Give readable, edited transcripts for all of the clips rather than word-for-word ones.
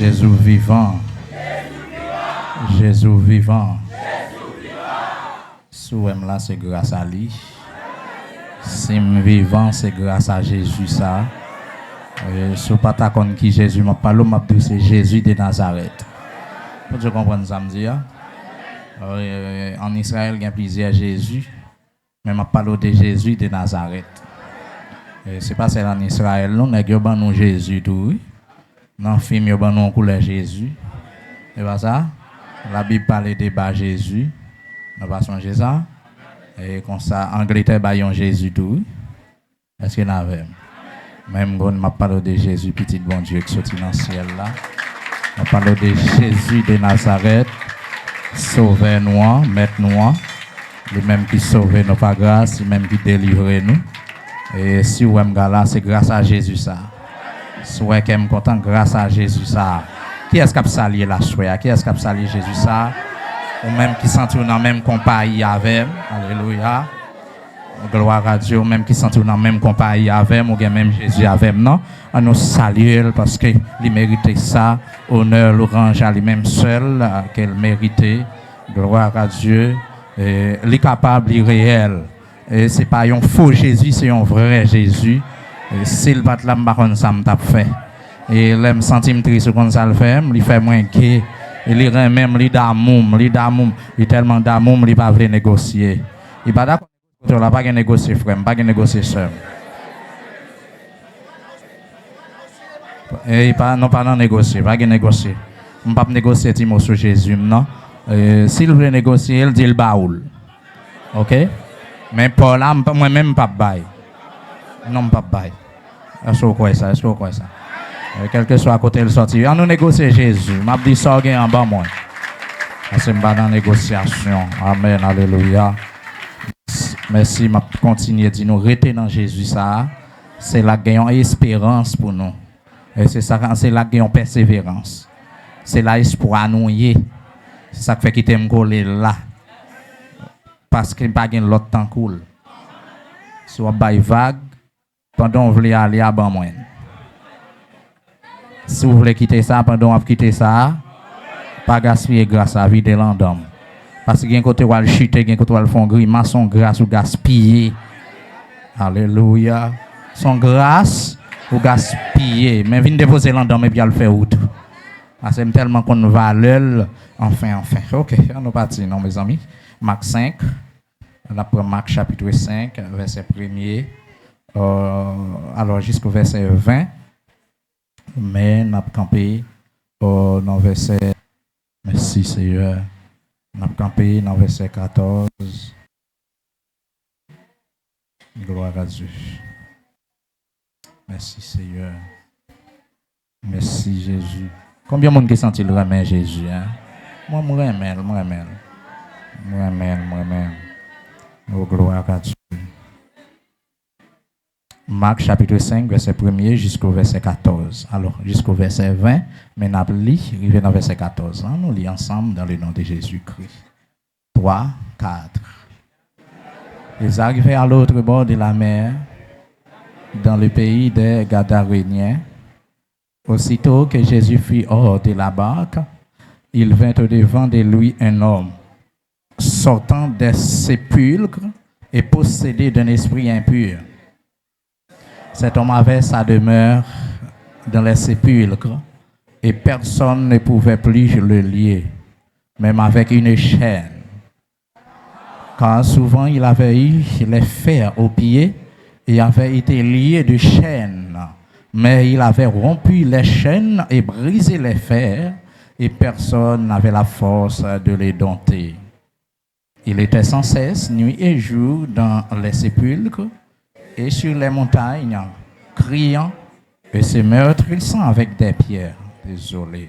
Jésus vivant. Jésus vivant. Souem là, c'est grâce à lui. Si je suis vivant, c'est grâce à Jésus ça. Si vous ne connaissez pas qui Jésus m'a parlé, c'est Jésus de Nazareth. Pour que vous compreniez ça, me dire. En Israël, il y a plusieurs Jésus, mais je parle de Jésus de Nazareth. Ce n'est pas celle en Israël, nous avons Jésus tout. Dans le film, nous avons couleur Jésus. C'est pas ça? La Bible parle de bas Jésus. Nous pas changer ça. Et comme ça, Angleterre baillon Jésus tout. Est-ce que nous avons? Même quand je parle de Jésus, petit bon Dieu qui sortit dans le ciel là. Je parle de Jésus de Nazareth. Sauver nous, mettre nous, les mêmes qui sauvent nous par grâce, les mêmes qui délivrent nous. Et si vous êtes là, c'est grâce à Jésus ça. Si vous êtes content, grâce à Jésus ça. Qui est-ce qui a sali la soie? Qui est-ce qui a sali Jésus ça? Ou même qui sont dans la même compagnie avec. Alléluia. Gloire à Dieu. Ou même qui sont dans la même compagnie avec. Ou même Jésus avec. Non? On nous salue parce qu'il méritait ça. Honneur, l'orange à lui-même seul qu'elle méritait. Gloire à Dieu. Il est capable, il est réel. Et ce n'est pas un faux Jésus, c'est un vrai Jésus. S'il va là, ça m'a fait. Et là, je me sens triste quand ça le fait. Il fait moins que. Il est même d'amour. Il est tellement d'amour, il ne va pas négocier. Il n'est pas d'accord. Il ne va pas négocier, frère. Il ne va pas négocier seul. Et non pas négocier, pas négocier. On ne peut pas négocier Timo sur Jésus, non. S'il veut négocier, il dit le baoul. OK? Mais pour là, moi-même, pas bail. Non, pas bail. Est-ce que vous croyez ça? Est-ce que vous croyez ça? Quel que soit à côté de sortir, on nous négocie Jésus. Je dis ça en bas moi. C'est pas dans la négociation. Amen, alléluia. Merci, je continue de nous rester dans Jésus ça. C'est la gagnant espérance pour nous. Et c'est ça, c'est la gagnant persévérance. C'est là espoir nous y. C'est ça qui fait qu'il t'aime coller là. Parce qu'il n'y a pas l'autre temps cool. Soit bail vague pendant que vous voulez aller à bas moi. Si vous voulez quitter ça, pendant que vous quittez ça, pas gaspiller grâce à la vie de l'homme. Parce qu'il y a un côté où elle chute, il y a un côté où elle font grimace, son grâce ou gaspiller. Alléluia. Son grâce ou gaspiller. Mais venez déposer l'homme et bien le faire out. C'est tellement qu'on va l'œil. Enfin. Ok, on est parti, non, mes amis. Marc 5. On apprend Marc chapitre 5, verset 1er. Alors jusqu'au verset 20. Mais nous avons campé dans le verset. Merci Seigneur. Nous avons campé dans le verset 14. Gloire à Dieu. Merci Seigneur. Merci Jésus. Combien de monde qui sent-il remet Jésus? Hein? Moi, je remets. Oh, gloire à Dieu. Marc chapitre 5, verset 1er jusqu'au verset 14. Alors, jusqu'au verset 20, mais nous allons lire, arriver dans le verset 14. Hein? Nous lisons ensemble dans le nom de Jésus-Christ. 3, 4. Ils arrivaient à l'autre bord de la mer, dans le pays des Gadaréniens. Aussitôt que Jésus fut hors de la barque, il vint au-devant de lui un homme, sortant des sépulcres et possédé d'un esprit impur. Cet homme avait sa demeure dans les sépulcres et personne ne pouvait plus le lier, même avec une chaîne. Car souvent il avait eu les fers aux pieds et avait été lié de chaînes. Mais il avait rompu les chaînes et brisé les fers et personne n'avait la force de les dompter. Il était sans cesse, nuit et jour, dans les sépulcres et sur les montagnes, criant et se meurtrissant avec des pierres. Désolé.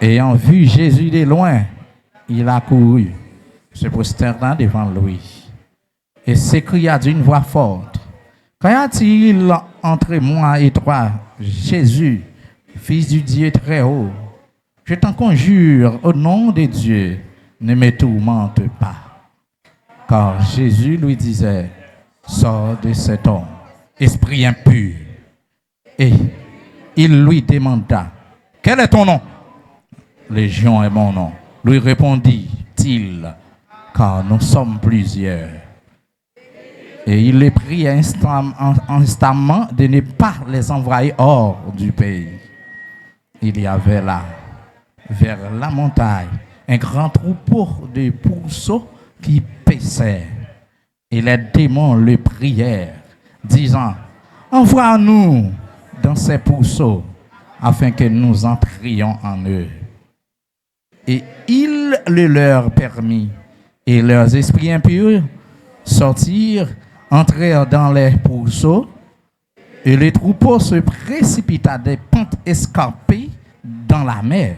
Ayant vu Jésus de loin, il a couru, se prosterna devant lui et s'écria d'une voix forte: Qu'y a-t-il entre moi et toi, Jésus, Fils du Dieu très haut? Je t'en conjure, au nom de Dieu, ne me tourmente pas. Car Jésus lui disait: Sors de cet homme, esprit impur. Et il lui demanda: quel est ton nom? Légion est mon nom. Lui répondit-il, car nous sommes plusieurs. Et il les prit instamment de ne pas les envoyer hors du pays. Il y avait là, vers la montagne, un grand troupeau de pourceaux qui paissaient. Et les démons le prièrent, disant, envoie-nous dans ces pourceaux, afin que nous entrions en eux. Et il le leur permit, et leurs esprits impurs sortirent, entrèrent dans les pourceaux, et le troupeau se précipita des pentes escarpées dans la mer.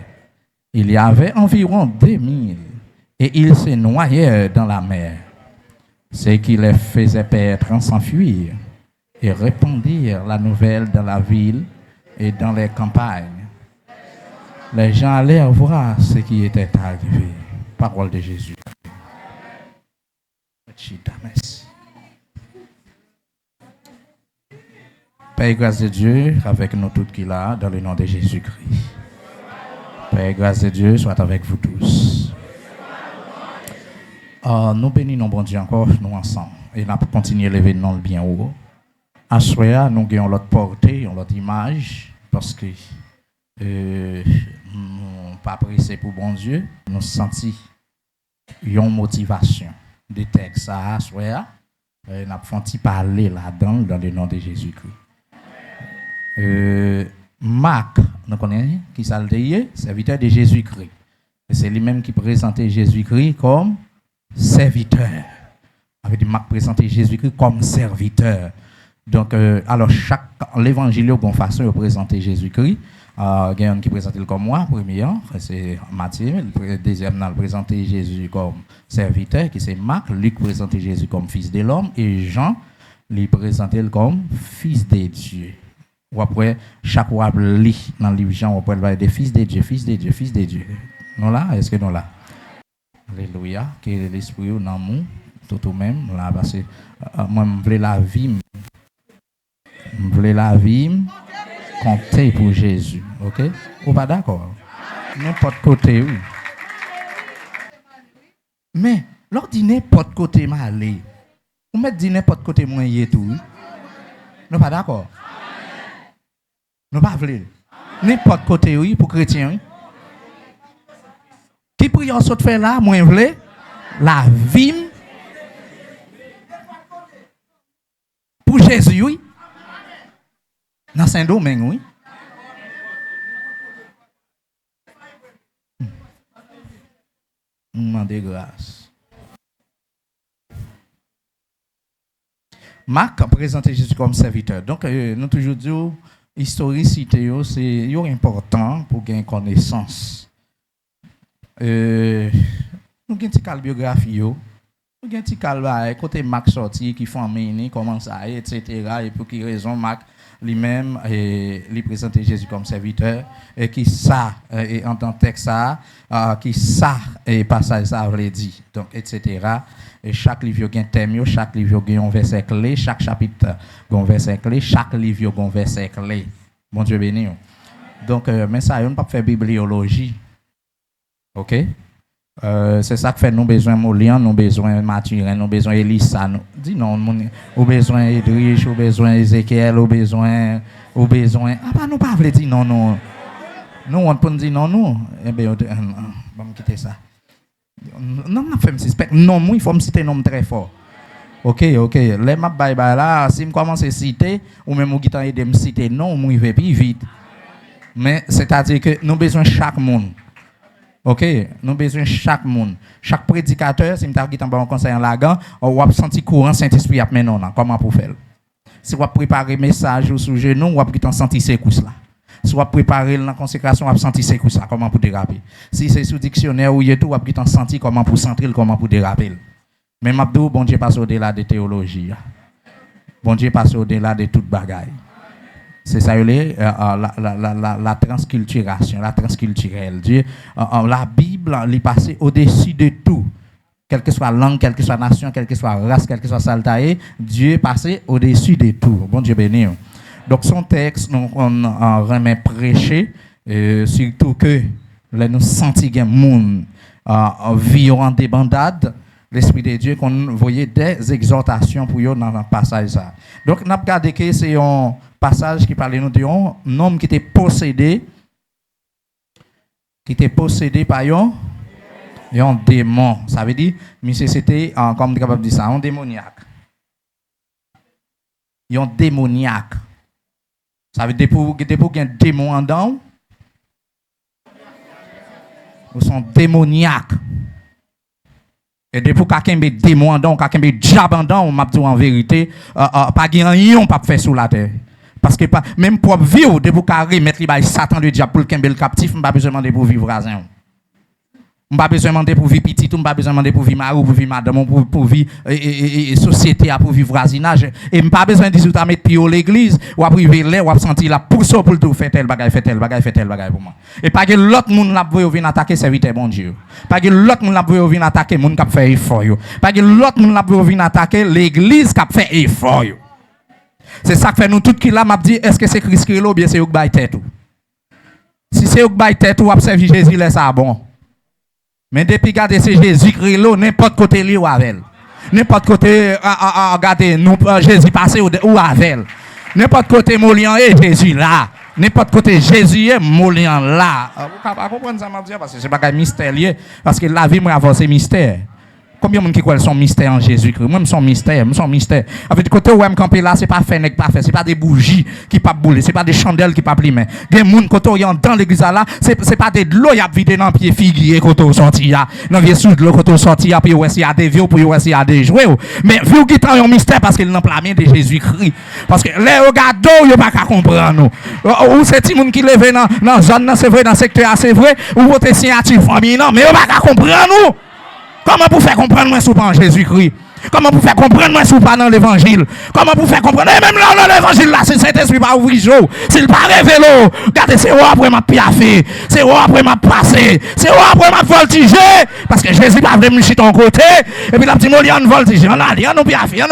Il y avait environ 2000, et ils se noyèrent dans la mer. Ce qui les faisait perdre s'enfuir, et répandirent la nouvelle dans la ville et dans les campagnes. Les gens allèrent voir ce qui était arrivé. Parole de Jésus. Merci. Père et grâce de Dieu, avec nous tous qui là, dans le nom de Jésus-Christ. Père et grâce de Dieu, soit avec vous tous. Nous bénissons bon Dieu encore, nous ensemble. Et nous allons continuer l'événement bien haut. À ce moment-là, nous avons l'autre portée, l'autre image, parce que nous n'avons pas pressé pour bon Dieu. Nous senti une motivation des textes à ce moment-là. Nous avons senti parler là-dedans, dans le nom de Jésus-Christ. Marc, nous connaissons qui s'altérait, serviteur de Jésus-Christ. Et c'est lui-même qui présentait Jésus-Christ comme serviteur. Avec dit Marc présentait Jésus-Christ comme serviteur. Donc, alors chaque l'évangile de bonne façon de présenter Jésus-Christ. Il y a un qui présente comme moi, premier, c'est Matthieu. Le deuxième, il présente Jésus comme serviteur, qui c'est Marc. Luc présente Jésus comme fils de l'homme. Et Jean, lui présente comme fils de Dieu. Ou après, chaque fois lit dans le livre Jean, on peut voir des fils de Dieu, fils de Dieu, fils de Dieu. Non là? Est-ce que non là? Alléluia. Que l'esprit dans nous, tout même, là, parce que moi, je voulais la vie. Je voulais la vie. Compter pour Jésus, ok? Ou pas d'accord? N'importe côté, oui. Mais, lors de n'importe côté, m'a allé. Ou mettre de n'importe côté, moi, y est tout. Nous pas d'accord? Nous pas voulons. N'importe côté, oui, pour chrétien, oui. Qui prière saute fait là, moi, voulais la vie pour Jésus, oui. Dans Saint-Domingue, oui. Demande grâce. Marc présente Jésus comme serviteur. Donc, nous toujours disons, historicité, c'est important pour gagner connaissance. Nous avons une petite biographie. Nous avons un petit calvaire, côté Marc sorti, qui font mener, comment ça, etc. Et pour quelle raison Marc lui-même lui présenter Jésus comme serviteur et qui ça et en tant que texte ça qui ça et passage ça veut dire donc etc. Et chaque livre a un thème, chaque livre a un verset clé, chaque chapitre a un verset clé, chaque livre a un verset clé. Bon Dieu béni. Donc mais ça on ne peut pas faire bibliologie. OK? C'est ça que fait nous besoin Molian, nous besoin Mathurin, nous besoin Elissa, nous dis non, nous besoin Edrich, nous besoin Ézéchiel, nous besoin ah bah nous pas veut dire non non. Nous on peut dire non non. Eh bien on va quitter ça. Non non fait me suspect. Non moi il faut me citer nom très fort. OK, les map bye bye là, si me commence à citer ou même ou qui t'en aider me citer non, moi il va plus vite. Mais c'est-à-dire que nous besoin chaque monde. OK, nous besoin chaque monde. Chaque prédicateur, si nous avons un conseil en lagan, on va sentir courant Saint-Esprit à mener comment pour faire. Si vous préparez message sous genou, on va sentir ces coups là. Si vous préparez la consécration, on va sentir ces coups là, comment pour déraper. Si c'est sous dictionnaire ou tout, on va sentir comment pour centrer, comment pour déraper. Mais m'abdou, bon Dieu passe au-delà de théologie. Bon Dieu passe au-delà de toute bagaille. C'est ça, la transculturation, la transculturelle. Dieu, la Bible, elle est passée au-dessus de tout. Quelle que soit la langue, quelle que soit la nation, quelle que soit la race, quelle que soit la saltaïe, Dieu est passé au-dessus de tout. Bon Dieu béni. Donc, son texte, on remet prêché Surtout que là, nous sentons que monde vivent en débandade, l'Esprit de Dieu qu'on voyait des exhortations pour eux dans le passage. Ça. Donc, nous avons regardé que c'est un passage qui parle d'un homme qui était possédé par un démon. Ça veut dire, monsieur, c'était, comme capable de dire ça, un démoniaque. Un démoniaque. Ça veut dire pour un démon en dedans. Nous sommes démoniaques. Et depuis quelqu'un met démon en dedans, quelqu'un met diable en dedans, on m'a dit en vérité, pas rien pas faire sur la terre. Parce que même pour vivre, depuis qu'on mettre les Satan le diable pour le Kembel captif, on n'a pas besoin de demander pour vivre voisin. On n'a pas besoin de demander pour vivre petit, on n'a pas besoin de demander pour vivre marou, pour vivre madame, pour vivre société, pour vivre voisinage. Et on n'a pas besoin de dire que mettre pied à l'église, ou à priver l'air, ou à sentir la pousse pour tout faire tel bagage, fait tel bagage pour moi. Et pas que l'autre monde l'a voulu venir attaquer serviteur bon Dieu. Pas que l'autre monde l'a voulu venir attaquer monde qui a fait effort. Pas que l'autre monde l'a voulu venir attaquer l'église qui a fait effort. C'est ça que fait nous tout qui là m'a dit est-ce que c'est Christ qui est là ou bien c'est eux qui baille tête ou. Si c'est eux qui baille tête ou observer Jésus là ça bon. Mais depuis garder c'est Jésus qui est là n'importe côté li ou avec. N'importe côté regarder nous Jésus passé ou avec. N'importe côté Molian et Jésus là. N'importe côté Jésus et Molian là. Vous pas comprendre ça m'a dit parce que c'est pas un mystère lié parce que la vie moi avant c'est mystère. Combien de gens qui croient son mystère en Jésus-Christ? Moi, son mystère. Avec du côté où je campe là, c'est pas fait, n'est pas fait. C'est pas des bougies qui pas bouler, c'est pas des chandelles qui pas plimer. Des gens côté où dans l'église là, c'est pas des l'eau y a vidé dans pied figuier côté sorti là. Dans vieux sous de l'eau côté sorti là, puis ouais, il y a des vieux, puis ouais, il y a des jouets. Mais vu qu'il a un mystère parce qu'il n'a pas la main de Jésus-Christ. Parce que les regards yo pas qu'à comprendre. Ou c'est ti moun qui lève dans zone c'est vrai dans secteur c'est vrai ou votre signature famille non, mais yo pas qu'à comprendre. Comment vous faire comprendre moi sous pas en Jésus-Christ? Comment vous faire comprendre moi sous pas dans l'évangile? Comment vous faire comprendre même là dans l'évangile là c'est Saint-Esprit pas ouvrir jour, s'il pas révélo, regardez c'est après m'a piaffé, c'est après m'a passé, c'est après m'a voltigé parce que Jésus pas venu chez ton côté et puis la petite Molian voltige, on a nous piaffé.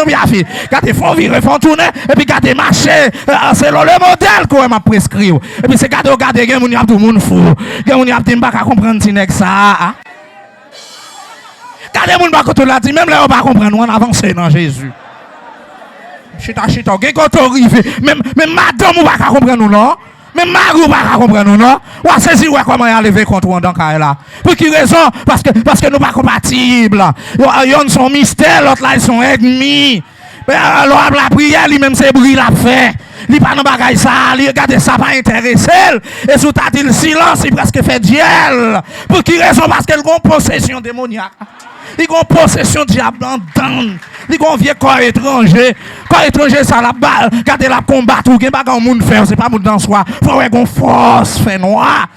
Regardez font virer, font tourner et puis regardez marcher, c'est le modèle qu'on m'a prescrit. Et puis c'est regardez gen moun y a tout monde fou. Gen moun y a dit pas comprendre si nek ça. Quand les gens ne l'a dit, même là, on va comprendre, on avance dans Jésus. Chita, même madame, on va comprendre, non? Même Marie, on va comprendre, non? On va saisir comment il a levé contre nous dans le là. Pour quelle raison? Parce que nous ne sommes pas compatibles. Ils sont mystères, l'autre là, ils sont ennemis. Alors, la prière, lui-même, c'est bruit la fait. Il pas dans bagaille ça, il regarde ça pas intéressé et sous ta dit le silence, il presque fait diel. Pour qui raison? Parce qu'elle a une possession démoniaque. Il a une possession diable dedans. Il a un vieux corps étranger. Corps étranger ça la balle, regardez la combattre ou gen bagarre monde faire, c'est pas monde dans soi. Faut avoir une force fait noir.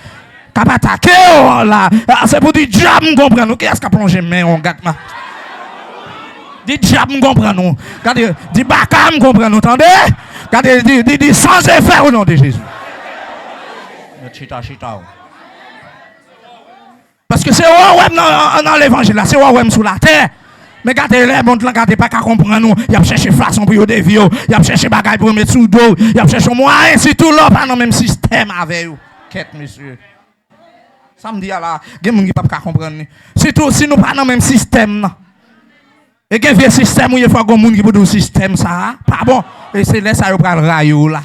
Cap attaquer là. C'est pour du diable comprendre. Qu'est-ce qu'a plongé main on gâte ma. Dit diable comprendre nous. Regardez, dit baka comprendre, entendez? Regardez, dit sans effet au nom de Jésus. Chita. Parce que c'est ouais dans l'évangile là, c'est ouais sous la terre. Mais regardez les mondes là, regardez pas qu'à comprendre nous. Il a cherché façon pour des vieux, il a cherché bagaille pour mettre sous dos, il a cherché moyen c'est tout là pas dans même système avec vous. Quête monsieur. Ça me dit là, il y a des gens qui pas qu'à comprendre. Surtout si nous pas dans même système là. Et qu'il y a un système où il faut que les gens qui ont un système, ça, pas bon. Et c'est là ça y a le rayon là.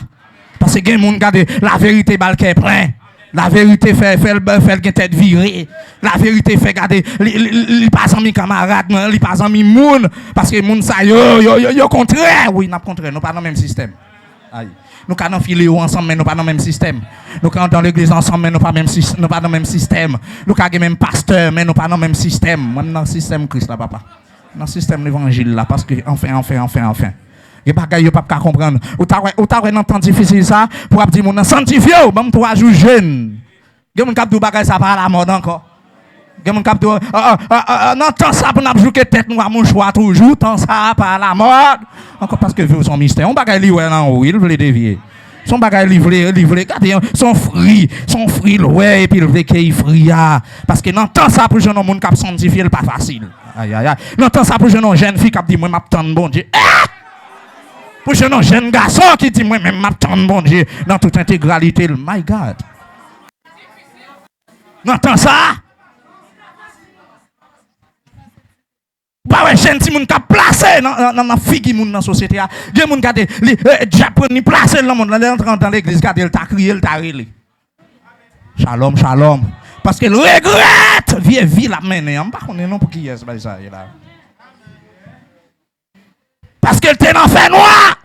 Parce que les gens qui ont la vérité, est plein. La vérité fait le tête virée. La vérité fait garder, il pas en mes camarades, il pas en mes moun. Parce que les gens, ça, yo contraire. Oui, nous contraire, nous pas dans le même système. Aïe. Nous avons filé ensemble, mais nous pas dans le même système. Nous sommes dans l'église ensemble, mais nous pas dans le même système. Nous avons même pasteur, mais nous pas dans le même système. Moi, dans le système Christ là, papa. Dans le système l'évangile là, parce que enfin. Et pas gars, pas comprendre. Ou t'as un temps difficile ça pour dire mon sanctifié, même 3 jours jeune. Gen mon cap de bagay ça pas à la mode encore. Gen mon cap de non temps ça pour n'a jouer tête nous à mon choix toujours, temps ça pas à la mode. Encore parce que vieux son mystère. On bagay li ouais non, il veut dévier. Son bagay livré, regardez, son fruit, ouais, et puis il veut qu'il frit, parce que dans temps ça pour jeune monde qui sanctifié, pas facile. Aïe. Dans temps ça pour jeune fille qui dit moi m'attend bon Dieu. Pour jeune garçon qui dit moi même m'attend bon Dieu dans toute intégralité, my God. N'entend ça? Bah ouais, jeune ti moun ka placé dans la figure moun dans société a. Gen moun ka déjà prendre placer dans monde là entrer dans l'église, garder le ta crier, le ta relé. Shalom, shalom. Parce que le regrette vieille vie la mené, on pas connait non pour qui est ça là. Parce qu'elle était dans fait noir.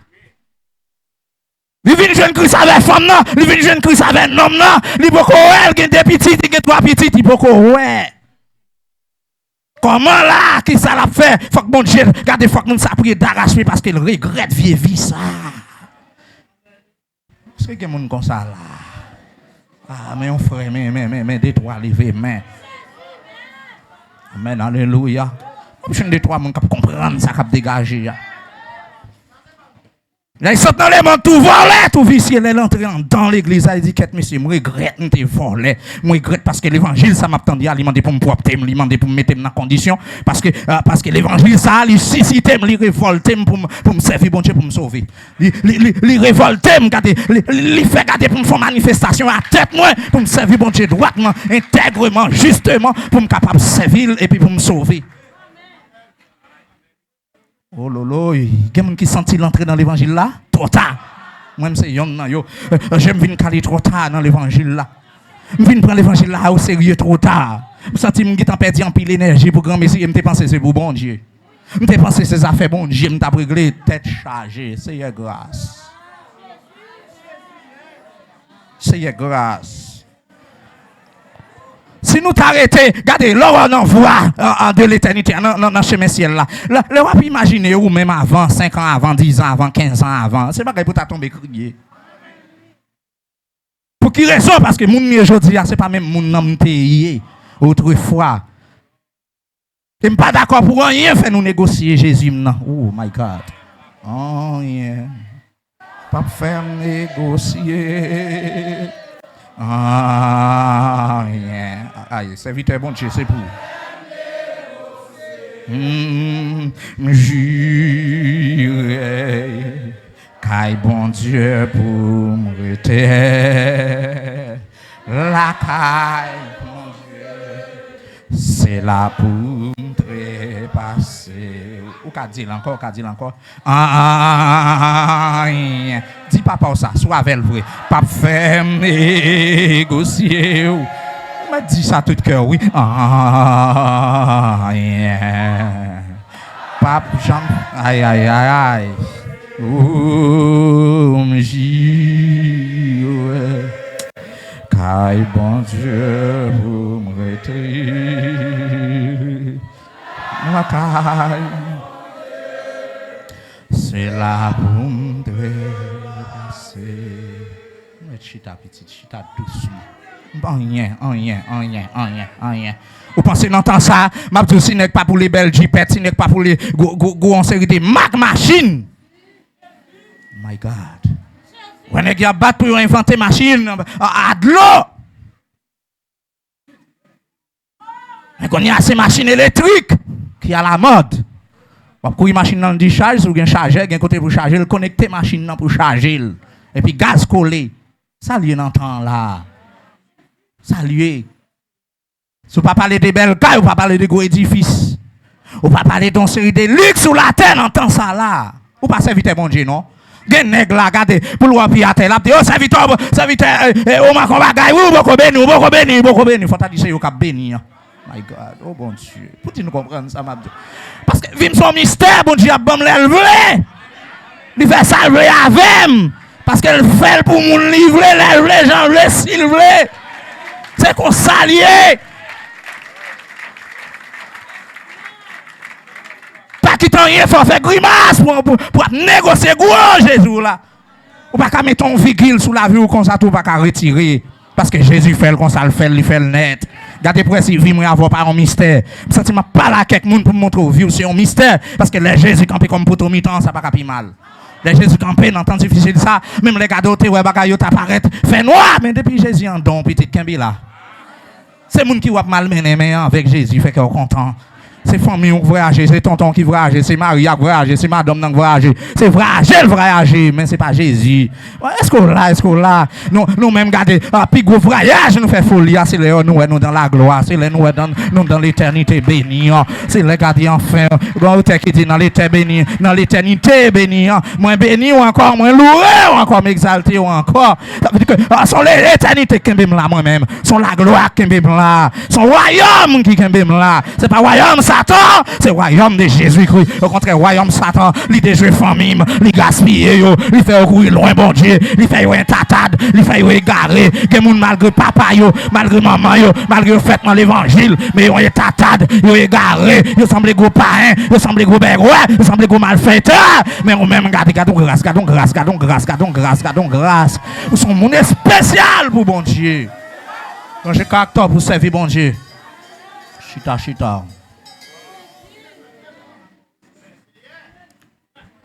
Il vient jeune Christ avec femme non, il vient jeune Christ avec homme non, il beaucoup elle gen deux petites, il gen trois petites, il beaucoup ouais. Comment là, qui ça l'a fait? Faut que mon Dieu, regardez, faut que nous s'appuie d'arracher parce qu'il regrette vieille vie ça. Est-ce qu'il y a des gens comme ça là? Ah, mais on frère, mais des trois levés, mais. Amen, alléluia. Je suis des trois gens qui comprennent ça, qui dégagé. Là, ils sont dans les mains, tout volé, tout vicieux. Là, l'entrée dans l'église, il dit, qu'est-ce que monsieur, je regrette, je volé. Je regrette parce que l'évangile, ça m'a attendu, il m'a demandé pour me propter, il m'a demandé pour me mettre dans condition. Parce que l'évangile, ça, il suscite, il révolte pour me servir, bon Dieu, pour me sauver. Il révolte, il fait garder pour me faire manifestation à tête, moi, pour me servir, bon Dieu, droitement, intègrement, justement, pour me capable de servir et puis pour me sauver. Oh lolo, il y a des gens qui sentent l'entrée dans l'évangile là, trop tard. Moi-même, c'est young, yo. J'aime venir caler trop tard dans l'évangile là. Je viens prendre l'évangile là au sérieux trop tard. Je sens que je suis perdu en pile d'énergie pour grand messie. Je me pense que c'est pour bon Dieu. Je me pense que c'est ça fait bon Dieu. Je me réglé tête chargée. C'est grâce. C'est grâce. Si nous t'arrêtons, regardez, l'heure on voit de l'éternité dans le chemin ciel là. Le on peut imaginer ou même avant, 5 ans avant, 10 ans avant, 15 ans avant. C'est pas pour ta tomber crier. Pour qui raison? Parce que moun aujourd'hui, c'est pas même moun nan pays autrefois. Je ne suis pas d'accord pour rien faire nous négocier Jésus maintenant. Oh my God. Oh yeah. Pas faire négocier. Ah, yeah. Aïe, serviteur bon Dieu, c'est pour. Juré, caille bon Dieu pour me reterre. La caille bon Dieu, c'est là pour me trépasser. Ou qu'a dit encore, Ah, yeah. Dis papa ça, soit avec le vrai. Pas faire négocier. Mais dis ça tout cœur, oui. Ah, yeah. Pape Jean, aïe. Oh, m'jure. Caille bon Dieu pour me retirer. Ma caille. C'est là pour me dépasser. Mais chita petite, chita doucement. Rien. Vous pensez d'entendre ça? Ma dit si n'est pas pour les belles jipettes, si n'est pas pour les gros en série de Mac machine. My God. When you battre pour inventer machine à de l'eau. Mais qu'on y a ces machines électriques qui à la mode. Pour une machine dans le charge, ou bien charger, un côté pour charger, le connecter machine pour charger. Et puis gaz collé. Ça lui entend là. Saluer. Si vous ne parlez de belles cailles, vous ne parlez de gros édifices. Vous ne parlez d'une série de luxe sur la terre, entend ça là. Vous ne pas serviteur bon Dieu, non? Gen nèg là, regardez, pour le pied à terre, là, oh, serviteur, oh, ma combat, ou beaucoup béni, faut t'as dit c'est yo cap béni. My God, oh bon Dieu. Pour nous comprendre ça, m'a dit. Parce que vim son mystère, bon Dieu a bon l'élever. Il fait ça avec. Parce qu'elle fait pour mon livrer, les gens le s'il veut. C'est qu'on s'allie. Pas quitter rien, faut faire grimace pour négocier gros Jésus là. Ou pas qu'à mettre ton virgule sous la vue ou comme ça, tout pas qu'à retirer. Parce que Jésus fait le comme ça, il fait le net. Gardez pour si vie moi avoir pas un mystère. Je ne pas là quelqu'un monde pour me montrer vie c'est un mystère parce que les Jésus campé comme pour tout mi-temps ça pas capé mal. Les Jésus campé dans temps difficile ça, même les gars d'autres ouais bagaille t'apparaît fait noir mais depuis Jésus en don petite Kimbi là. C'est monde qui va malmener mais avec Jésus fait qu'on content. C'est famille qui voyage, c'est tonton qui voyage, c'est Maria qui voyage, c'est madame qui voyage, c'est Vragel voyage, mais c'est pas Jésus. Est-ce qu'on là? Nous même gardez, puis gros voyage nous fait folie, c'est là nous dans la gloire, c'est là nous dans l'éternité bénie, c'est là garder enfin, bon qui dit dans l'éternité bénie, moins béni ou encore moins loué ou encore m'exalter ou encore. Ça veut dire que sont l'éternité qui est là moi-même, sont la gloire qui est là, son royaume qui est là. C'est pas royaume Satan, c'est royaume de Jésus-Christ. Au contraire, royaume Satan, il déjouer famille, il gaspille, il fait courir loin bon Dieu, il fait une tatade, il fait égarer, que moun malgré papa yo, malgré maman yo, malgré fait dans l'évangile, mais ils tatade, ils égaré, ils semblent gros païens, ils semblent gros bergouais, ils semblent gros malfaiteurs, mais on même gardons grâce. Nous sommes monde spécial pour bon Dieu. Quand j'ai caractère pour servir bon Dieu. Chita.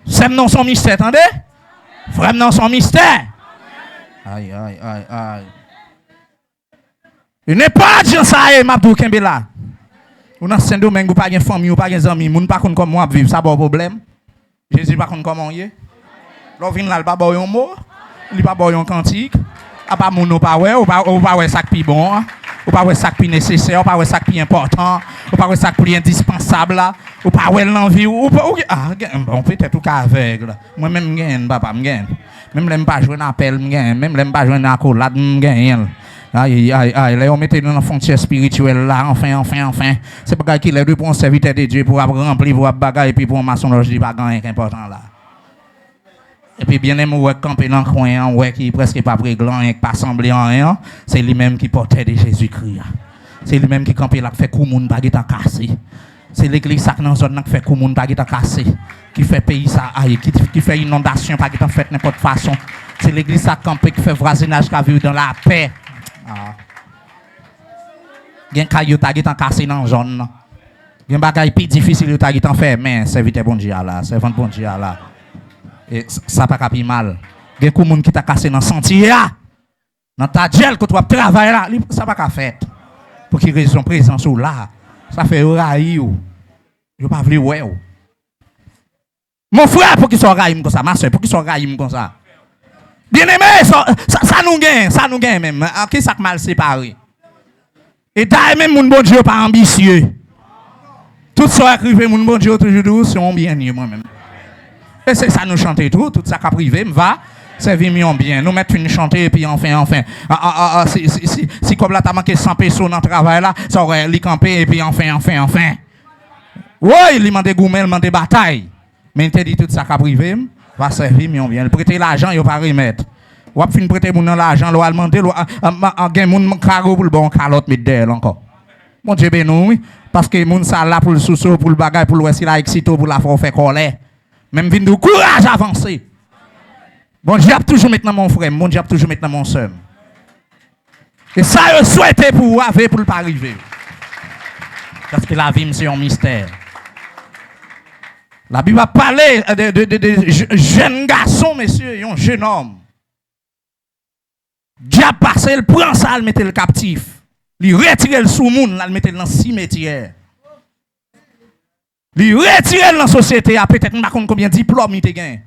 C'est non son mystère, attendez? Frère non son mystère. Aïe. Il n'est pas Dieu ça est Mabdou Kembela. Ou dans Saint-Domingue ou pas de famille ou pas de amis, moun pas connait comme moi vivre, ça pas problème. Jésus pas connait comment y est. L'on vient là, il pas boire un mot, il pas boire un cantique, a pas moun pas ouais, ou pas ouais ça qui bon, ou pas ouais ça qui nécessaire, ou pas ouais ça qui important, ou pas ouais ça qui indispensable là, ou pas ouais l'envie ou bon peut-être tout cas aveugle. Moi même gagne papa me gagne. Même l'aime pas jouer un appel me gagne, même l'aime pas jouer un accolade me gagne. Aïe, là on mettait dans la frontière spirituelle là, enfin. C'est pas qu'il est deux pour un serviteur de Dieu pour remplir pour bagaille et puis pour un maçon je dis pas rien important là. Et puis bien aimé ouais camper dans le coin, ouais qui presque pas réglant et pas semblé en rien, c'est lui-même qui portait de Jésus-Christ. C'est lui-même qui campait là qui fait coup monde pas qui cassé. C'est l'église ça dans zone qui fait coup monde pas qui cassé, qui fait pays ça aïe, qui fait inondation pas qui fait n'importe façon. C'est l'église ça campé qui fait voisinage qui vivre dans la paix. Gen caillou ta qui cassé dans zone. Gen bagay plus difficile ta qui fait mais serviteur bon Dieu là, servant bon Dieu là. Et ça pas capi mal. Gen kou moun qui t'a cassé dans sentier là. Dans ta gel que tu vas travailler là, ça pas ka fait. Pour qu'il raison présence ou là, ça fait raï ou. Je pas vle ouais ou. Mon frère pour qu'il soit raïm comme ça, ma soeur pour qu'il soit raïm comme ça. Bien aimé, ça nous gagne même. Qui ça mal séparé. Et d'ailleurs même mon bon Dieu pas ambitieux. Tout ça écrivé mon bon Dieu toujours sont bien moi-même. Et c'est ça nous chanter tout ça qu'a privé me va servir mieux bien. Nous mettre une chanter et puis enfin. Si comme là t'as manqué 100 pesos dans le travail là, ça aurait li camper et puis enfin. Oui, il demande goumel, il demande bataille. Mais il te dit tout ça qu'a privé va servir mieux bien. Il prêter l'argent, il pas remettre. Ou fin prêter mon l'argent, l'on demander gain mon carreau pour le bon calotte mettre derrière encore. Mon Dieu béni parce que mon ça là pour le sous pour le bagage pour le si la excito pour la faire colère. Même vinn de courage avancer. Bon Dieu a toujours maintenant mon frère, mon Dieu a toujours maintenant mon soeur. Et ça je souhaite pour vous pour le pas arriver. Parce que la vie c'est un mystère. La Bible a parlé de jeunes garçons, messieurs, un jeune homme. Dieu a passé, il prend ça, il met le captif. Il retire le sous-monde, il met dans le cimetière. Il retire dans la société, peut-être pas combien de diplômes il a gagné.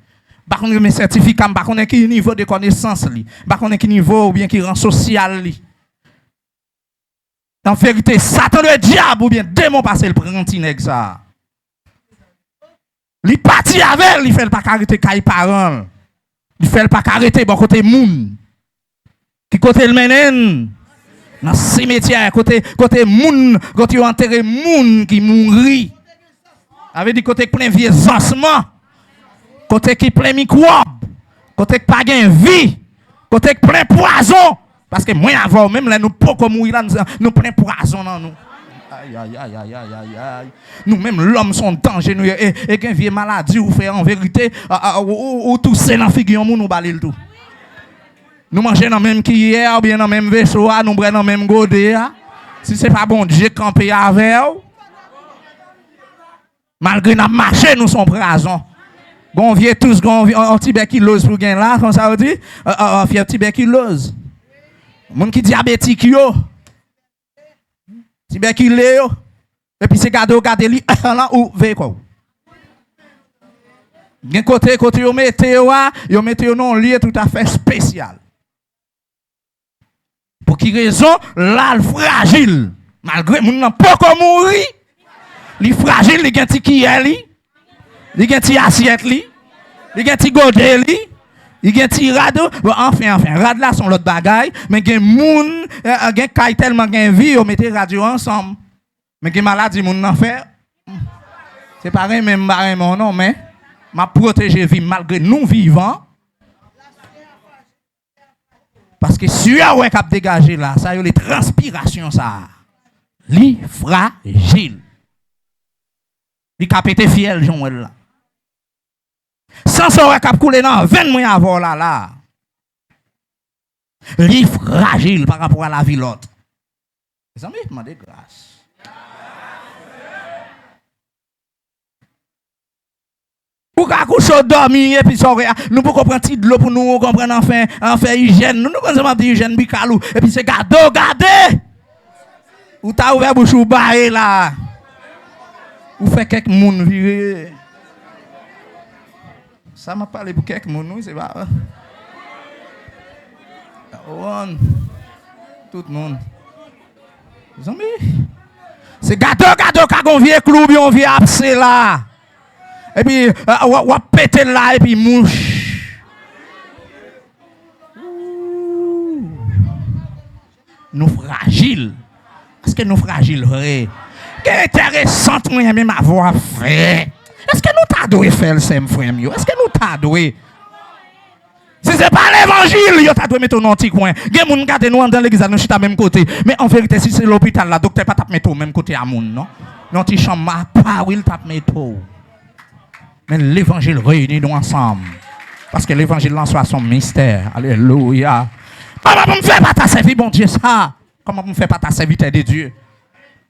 Pas combien de certificats, pas combien de niveau de connaissance, pas combien de niveau ou bien qui rang social. En vérité, Satan le diable ou bien démon passé le prend ça. Il parti avec, il fait pas arrêter caille parents. Il fait pas arrêter bon côté moun. Qui côté le menen? Dans le cimetière côté moun, côté enterré moun qui mouri. Avait dit côté plein vieux ossements. Côté qui plein microbes. Côté qui pas gain vie. Côté qui plein poison parce que moi avant même là nous pas comme mourir là nous plein poison dans nous. Aïe. Nous même l'homme sont danger nous et qu'un vieux maladie ou fait en vérité ou tout c'est dans figure nous balil tout. Nous manger dans même cuillère ou bien dans même vaisseau, nous boire dans même godet. Si c'est pas bon Dieu camper avec malgré n'a marché nous sommes présents. Gon vieux tous gon tuberculose pour gain là comme ça on dit fièvre tuberculose. Moun qui diabétique yo tuberculeux yo Et puis c'est garder li là ou veille quoi. Gen côté yo mettez non lieu tout à fait spécial. Pour qui raison là fragile malgré moun nan pas comme mourir. Li fragile, li gen ti kiye li. Li gen ti assiette li. Li gen ti gode li. Li gen ti rado. Enfin, rad là sont l'autre bagaille, mais gen moun gen kay tellement gen vie, on mette radio ensemble. Mais gen maladie moun nan fait. C'est pareil même pareil mon nom mais m'a protéger vie malgré nous vivants. Parce que si ouais cap dégager là, ça y a les transpirations ça. Li fragile. Li kapete fiel Joël là. Sans ça cap couler dans 20 mois avant là. Li fragile par rapport à la vie l'autre. Les amis, demandez grâce. Pour qu'à coucher dormir et puis soirée, nous pouvons comprendre petit de l'eau pour nous comprendre enfin hygiène. Nous pensons dire hygiène bicalou et puis c'est garder. Ou t'as ouvert bouche ou bailler là. Ou fait quelques moun virer. Ça m'a parlé pour quelques moun, c'est pas. Tout le monde. C'est gâteau, quand on vient clou, on vient abser là. Et puis, on péter là, et puis mouche. Nous fragiles. Est-ce que nous fragiles, vrai? Quel intéressant, moi, même avoir fait. Est-ce que nous t'adoué faire le sem frère? Est-ce que nous t'adoué? Si ce n'est pas l'évangile, vous t'adoué mettre dans petit coin. Il y a des gens qui nous dans l'église, nous sommes à même côté. Mais en vérité, si c'est l'hôpital, le docteur pas mettre au même côté à moun, non? Dans petit chambre, pas il tape mettre. Mais l'évangile réunit nous ensemble. Parce que l'évangile en soi son mystère. Alléluia. Comment vous ne faites pas ta servir, bon Dieu, ça? Comment vous ne faites pas ta serviteur de Dieu?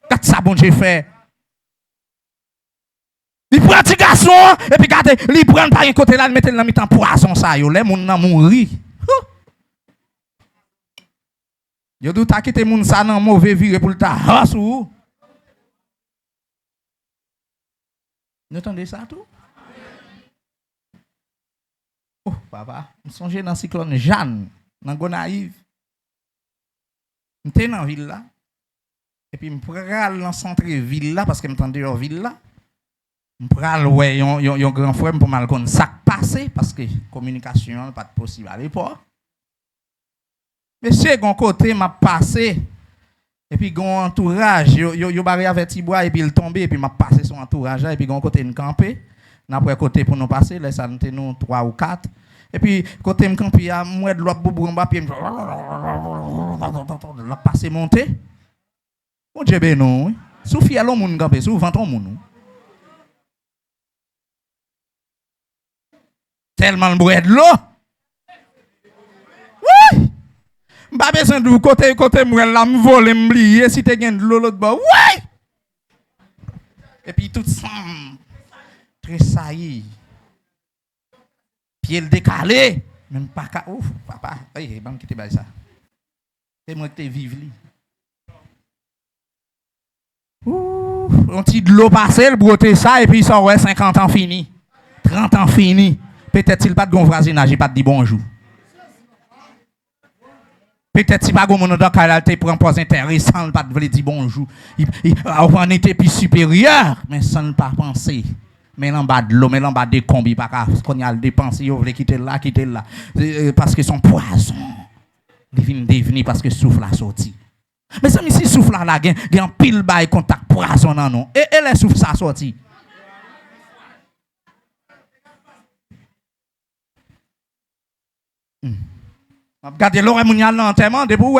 Qu'est-ce que ça, bon Dieu, fait? Il prend un petit garçon, et puis regardez, il prend par un côté là, il met dans le mi-temps poisson, ça, les gens nan mourir. Yo dou ta quitter moun ça nan mauvais viré pour ta race ou? Vous entendez ça tout? Oh, papa, je songe dans le cyclone Jeanne, dans Gonaïve. Je suis dans la ville là. Et puis, je pral dans le centre-ville là, parce que je suis dans la ville là. Je pral, ouais, yon grand frère pour mal connaître ça passé, parce que la communication n'est pas possible à l'époque. Mais c'est un côté, m'a passé. Et puis, un entourage, yo barré avec Tibois, et puis il tombe, et puis m'a passé son entourage là, et puis un côté, une campé. Après côté pour nous passer, là, ça nous 3 ou 4. Et puis, côté me camper, moi de l'autre bout en bas, puis la passer monter. Mon Dieu, ben non. Sous fiel au monde camper, sous ventre au monde. Tellement le bruit de l'eau. Oui! Pas besoin de côté moi là me voler me lier si tu gagne de l'eau l'autre bord. Oui! Et puis tout ça tressailli. Pied décalé, même pas qu'à ouf, papa. Hey, bon qui te baille ça. C'est moi qui te vive li. Ouh, on petit de l'eau passée, le broter ça et puis ça ouais 50 ans fini. 30 ans fini. Peut-être il pas de gon voisinage, il pas de dire bonjour. Peut-être si pas gon mon dans qualité prend pas intéressant, pas de dire bonjour. Il en était plus supérieur, mais sans ne pas penser. Mais en bas de l'eau, mais en bas des combis, pas qu'on y a le dépenser, vous voulez quitter là. Parce que son poison, il vient devenir parce que souffle a sorti. Mais ça, si souffle là, il y a un pile bail contact poison dans nous. Et les souffle ça sorti. Regardez l'oreille mounial l'enterrement, depuis où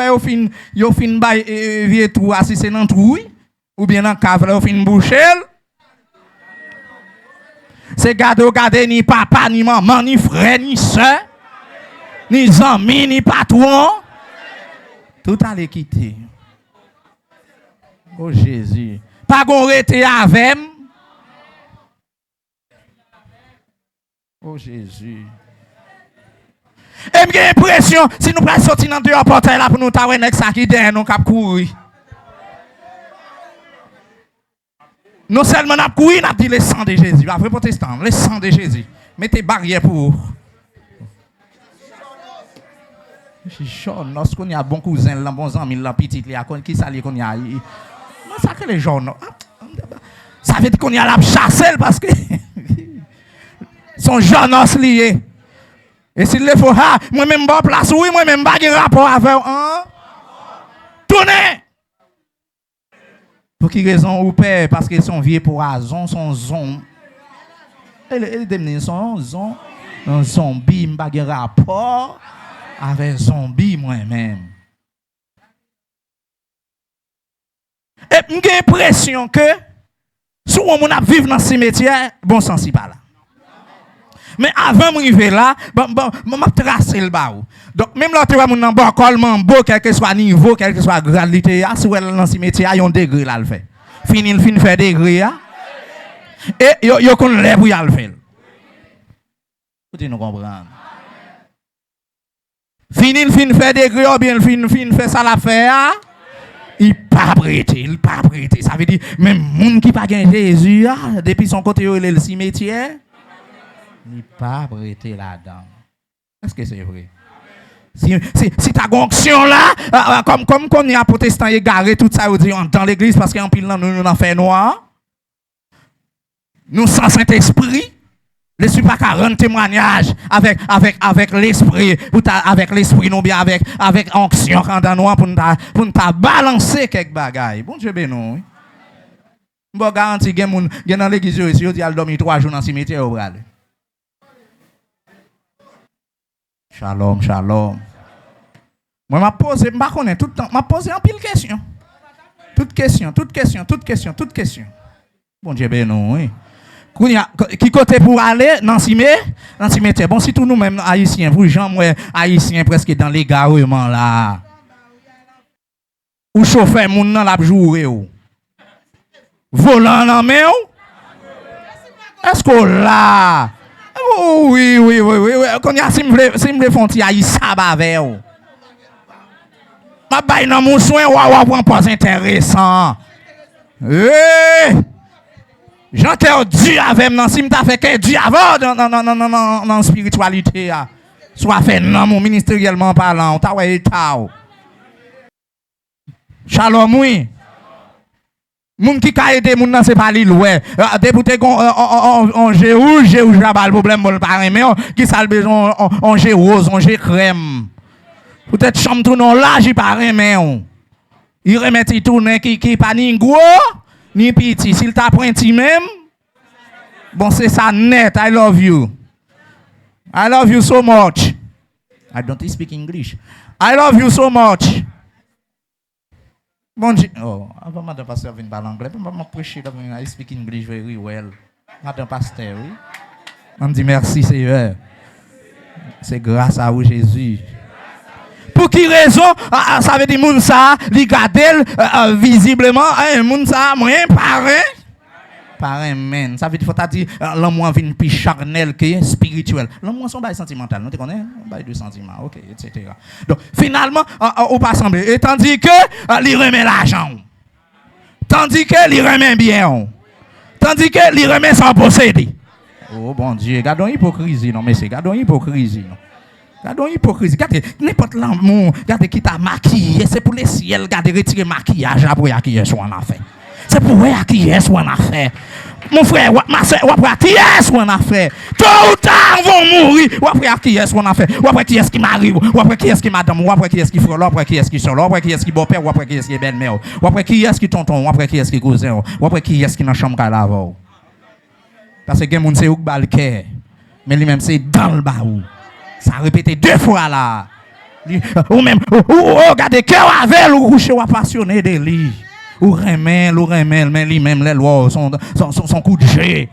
yo fin bail vieux trou assis c'est dans trou, ou bien dans cave là, fin boucher. C'est garder ni papa, ni maman, ni frère, ni soeur, ni amis, ni patron. Tout à l'équité. Oh Jésus. Pas qu'on rete avec. Oh Jésus. Et j'ai l'impression, si nous pouvons sortir dans deux portails là pour nous t'avoir un ça qui derrière nous cap courir. Non seulement n'a couru, n'a dit le sang de Jésus. Après protestant, le sang de Jésus. Mettez barrière pour. Je suis chaud. Lorsqu'on y a bon cousin, bon ami, petit, qui s'allie qu'on y a. Ça que les gens. Ça veut dire qu'on y a la chasse parce que son jeunesse lié. Et s'il le faut, moi-même, pas place, oui, moi-même, pas de rapport avec. Tournez! Pour qui raison ou père? Parce qu'ils sont vieux pour raison, son zon. Elle est son zon. Un zombie, pas de rapport avec zombie moi-même. Et j'ai l'impression que si on a vivre dans ce cimetière, bon sens c'est pas là. Mais avant de arriver là, je tracer le bas. Donc, même là, tu vois, mon bon collement, beau, quel que soit niveau, quel que soit gradité, si vous êtes dans le cimetière, il y a un degré là, le fait. Fini, il fait degré, et il y a un lèvre pour y le faire. Vous nous comprendre. Fini, il fait degré, ou bien il fait ça l'affaire. Il pas prêté, il pas prêté. Ça veut dire, même monde qui pas gagné Jésus, depuis son côté, il est le cimetière. Il pas prêté là-dedans. Est-ce que c'est vrai? Si ta onction là, comme on y a protestant égaré, tout ça, dans l'église, parce qu'en pile, nous en fait noir. Nous sans Saint-Esprit. L'esprit pas qu'à rendre témoignage avec l'esprit, avec l'esprit, non bien avec onction quand nous pour nous balancer quelques bagailles. Bon Dieu béni. Bon garanti, il y a dans l'église ici, il a dormi 3 jours dans le cimetière au bras. Shalom, shalom. Moi, je pose, tout le temps, je pose en pile question. Toute question. Bon Dieu béni, oui. Qui côté pour aller dans le cimetière? Bon, si tous nous-mêmes haïtiens, vous, gens, moi, haïtiens presque dans les garements là. Ou chauffeur, moun nan la joué ou. Volant dans main ou? Est-ce qu'on là? Oui. Quand y a si me font ti aïe ça ba avec ou. Ma baille dans mon soin ou pas intéressant. J'entends Dieu avec moi, si m'ta fait que Dieu avant dans la spiritualité. Soit fait non, mon ministériellement parlant, ta ouais tao. Shalom, oui. Moun qui ka aidé moun nan c'est pas l'île ouais. Député on rouge j'abal problème bon pas mais qui ça le besoin on rose, on crème. Peut-être chambre tout non là, j'y pas mais il remet tout qui pas ni gros ni petit, s'il t'apprend même. Bon c'est ça net, I love you. I love you so much. I don't speak English. I love you so much. Bon Dieu. Oh, avant madame pasteur vient parler anglais, je prêcher I speak English very well. Madame pasteur, oui. On dit merci Seigneur. C'est grâce à vous Jésus. Pour qui raison? Ça veut dire moun ça, li gadel visiblement, moun ça moyen parrain men. Ça veut dire faut dire l'amour vient plus charnel que spirituel. L'amour son bail sentimental, nous te connais, bail de sentiment, OK, etc. Donc finalement on pas semblé et tandis que li remet l'argent. Tandis que li remet bien. Tandis que li remet sans posséder. Oh bon Dieu, gardons hypocrisie non mais c'est gardons hypocrisie non. Gardons hypocrisie. Regardez, n'importe l'amour, regardez qui t'a maquillé, c'est pour les ciels, regardez, retirer maquillage après à qui est-ce qu'on a fait. C'est pour à qui est-ce qu'on a fait. Mon frère, ma soeur, après qui est-ce qu'on a fait. Tôt ou tard, vont mourir. Après qui est-ce qu'on a fait. Après qui est-ce qui m'arrive. Après qui est-ce qui madame. Après qui est-ce qui frère. Après qui est-ce qui soeur. Après qui est-ce qui beau-père. Après qui est-ce qui belle-mère. Après qui est-ce qui tonton. Après qui est-ce qui cousin. Après qui est-ce qui dans la chambre à laver. Parce que quelqu'un c'est où balquet. Mais lui-même c'est dans le baou. Ça a répété 2 fois là. Ou même, regardez, cœur avec ou coucher ou passionné de lui. Ou remel, mais lui-même, les lois, son coup de jet.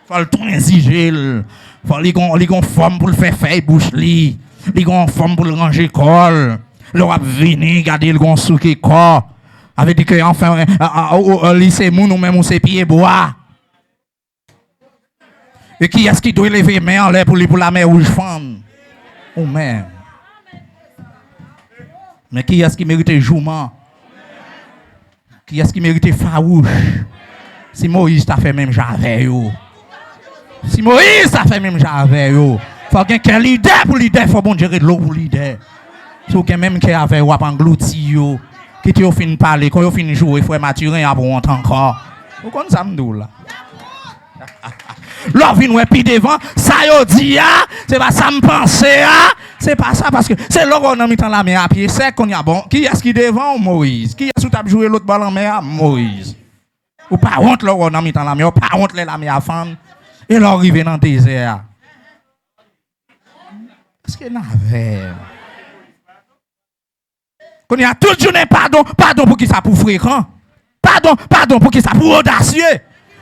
Faut le transiger. Faut lui gon forme pour le faire bouche li. Lui gon forme pour le ranger col. Le rap vini, regardez le gon souke corps. Avec dit que enfin, au lycée moun ou même ou ses pieds bois. Et qui est-ce qui doit lever main en l'air pour la mer rouge femme? Ou même. Mais qui est-ce qui mérite jouement? Qui est-ce qui mérite farouche? Si Moïse t'a fait même j'avais yo. Si Moïse t'a fait même j'avais yo. Faut qu'un leader pour leader, faut bon Dieu de l'eau pour leader. Si aucun même qui avait ou englouti yo, qui te fin parler, quand yo fin jouer, faut maturer à bon encore. Vous connaissez ça m'dou là. L'on vient ouais puis devant, ça yo dit c'est pas ça me penser c'est pas ça parce que c'est là qu'on a mis dans la mer à pied sec qu'on y a bon. Qui est-ce qui devant Moïse? Qui est-ce qui t'a joué l'autre balle en mer Moïse? Ou pas honte là on a mis dans la mer, pas honte la mer à femme et là arrivé dans le désert. Est-ce qu'il n'avait qu'on y a toute journée pardon pour qui ça pour fréquent. Pardon pour qui ça pour audacieux.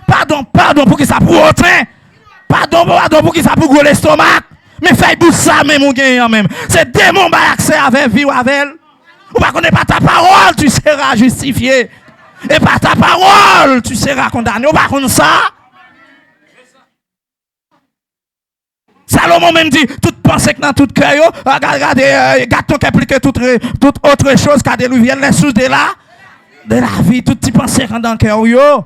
Pardon pour qui ça pour hautain. Pardon pour qui ça pour gros l'estomac. Mais fais tout ça même ou gagne même. C'est démon ba accès avec vie ou avec elle. Ou pas connaît pas ta parole, tu seras justifié. Et par ta parole, tu seras condamné. Ou pas comme ça. Salomon même dit, toute pensée que dans tout cœur, regardez, gâteau qui applique toute autre chose qu'à des rivières, les sources de la vie, toute petite pensée dans le cœur, yo.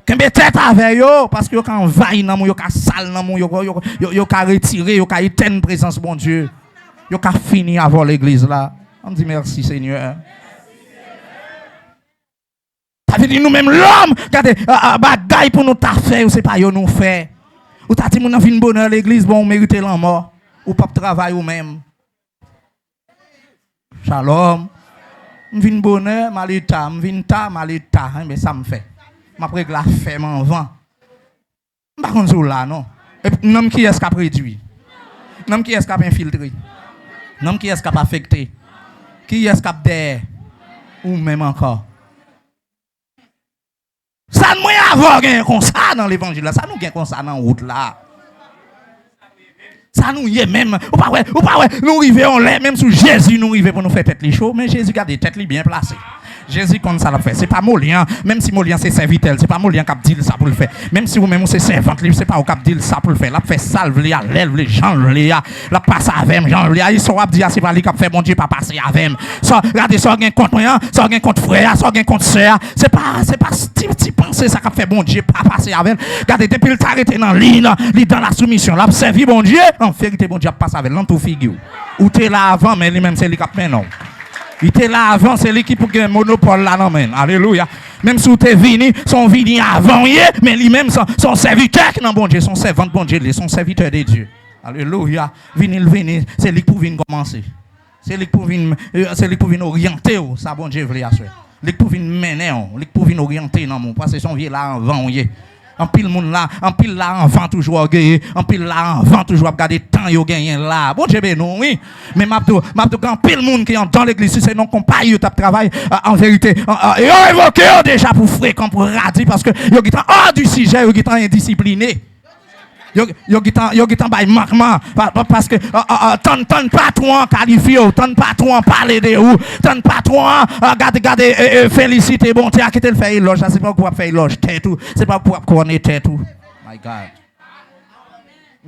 Qu'un tête avec yo, parce que quand envahit dans mon, yo ka sale dans mon, yo ka retirer, yo ka éteindre présence bon Dieu. Yo ka fini avant l'église là. On dit merci Seigneur. Ça veut dire nous-mêmes l'homme, regardez, bagaille pour nous ta fait, c'est pas yo nous fait. Ou t'as dit, mon vin bonheur l'église, bon, mérite la mort. Ou pas travail ou même. Shalom. M'vin bonheur, malita, malita, mais ça me fait. M'après que la fait m'en vend. M'pas qu'on joue là, non. Et puis, nom qui est-ce qui a réduit? Nom qui est-ce qui a infiltré? Nom qui est-ce qui a affecté? Qui est-ce qui a derrière? Ou même encore? Ça ne m'a avoir gain comme ça dans l'évangile là, ça nous gain comme ça dans la route là. Ça nous y est même, ou pas ouais, nous arrivons là même sous Jésus nous arrivons pour nous faire tête les chaud, mais Jésus garde tête les bien placée. Jésus comme ça l'a fait, c'est pas Molian, même si Molian c'est serviteur, c'est pas Molian qui a dit ça pour le faire. Même si vous même c'est servante, c'est pas au cap dit ça pour le faire. L'a fait salve les lève les gens les la passe avec gens les ils sont dire c'est pas lui qui a fait bon Dieu pas passer avec. Ça regardez ça gain contre moi, ça gain contre frère, ça gain contre sœur, c'est pas petit penser ça qui a fait bon Dieu pas passer avec. Regardez depuis le t'arrêter dans l'île dans la soumission, l'a servi bon Dieu, en vérité bon Dieu passe avec l'en tout figure. Ou t'es là avant mais lui même c'est lui qui a fait non. Il était là avant, c'est l'équipe pour gagner monopole là, non, men. Alléluia. Même si vous êtes venu, son venu avant, mais lui-même, son serviteur qui non bon Dieu, son servant bon Dieu, son serviteur de Dieu. Alléluia. Venez, c'est lui pour venir commencer. C'est lui pour venir orienter, ça bon Dieu voulait assurer. Lui pour venir mener, lui pour venir orienter, non, mon, parce que son vieux là avant, en pile monde là, en pile là en vent toujours gagné, en pile là en vent toujours regarder temps yo gagné là. Bon Dieu non oui, mais m'abdou quand pile monde qui est dans l'église c'est non compagnie yo tap travail en vérité. Yo évoqué déjà pour fréquent pour radis parce que yo qui hors du sujet, yo qui indiscipliné. Yo qui bay manquement parce que tant patron qualifié, tant patron parler de ou, tant patron garder féliciter bon Dieu qui te le faire éloge, c'est pas pour faire éloge tête tout, c'est pas pour connaître tête tout. My God.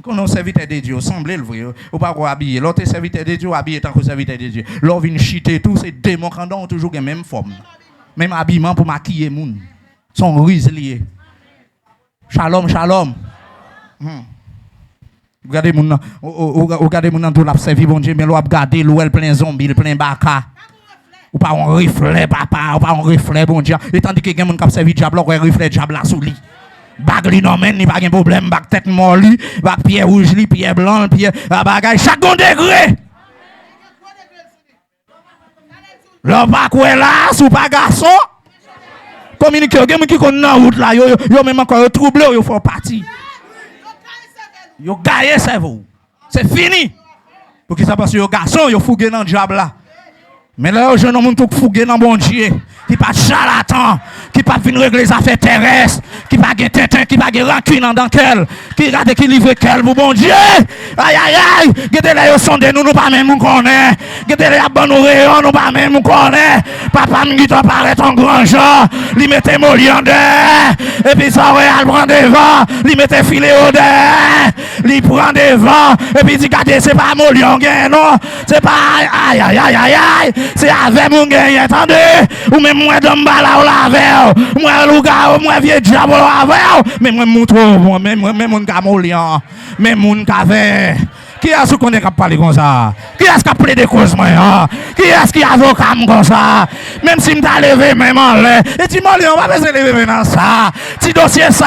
Quand on serviteur de Dieu, semble le vrai, ou pas habiller, l'autre serviteur de Dieu habillé tant que serviteur de Dieu. L'on vient chiter tout, c'est démon quand on toujours la même forme. Même habillement pour maquiller moun. Son rislier. Shalom, shalom. Regardez mon tout l'a servi bon Dieu mais l'on regarder l'ouel plein zombie plein baka ou pas on reflet papa ou pas on reflet bon Dieu et tandis que quelqu'un mon cap servi diable on reflet diable là sous lui bagli non men ni pas de problème bag tête molli bag pied rouge li pied blanc pied bagay chaque degré l'on pas quoi là sous pas garçon communiquer quelqu'un qui connaît en route là yo même encore troublé yo faut partir. Yo gagne cerveau. C'est fini. Pour qui ça passe yo garçon, yo fougué dans le diable là. Mais là, je ne monde fougué dans bon Dieu, qui pas charlatan, qui pas venir régler les affaires terrestres, qui pas gain tintin, qui pas gain rancune dans quel, qui regarde qui livre quel pour bon Dieu. Aïe aïe aïe, gardez là yo sonde nous pas même nous connaît. Gardez là bon nous rayon nous pas même nous connaît. Papa me dit paraît ton grand Jean, il mettait molli en dedans. Et puis ça, ouais, elle prend devant, il mettait filet au dedans. Il prend devant, et puis il dit, regardez, c'est pas molli en gain, non. C'est pas aïe, aïe, aïe, aïe, aïe. C'est avec mon gain, attendez. Ou même moi, dans la ou la verre. Moi, louga, moi, vieux diable, la verre. Mais moi, mon trop, même mon camolian, même mon café. Qui est-ce qu'on est capable de parler comme ça? Qui est-ce qui a plaidé cause moi? Qui est-ce qui est avocat comme ça? Même si je t'ai levé, même en l'air. Et tu m'as dit, on va pas se lever maintenant ça. Ti dossier ça,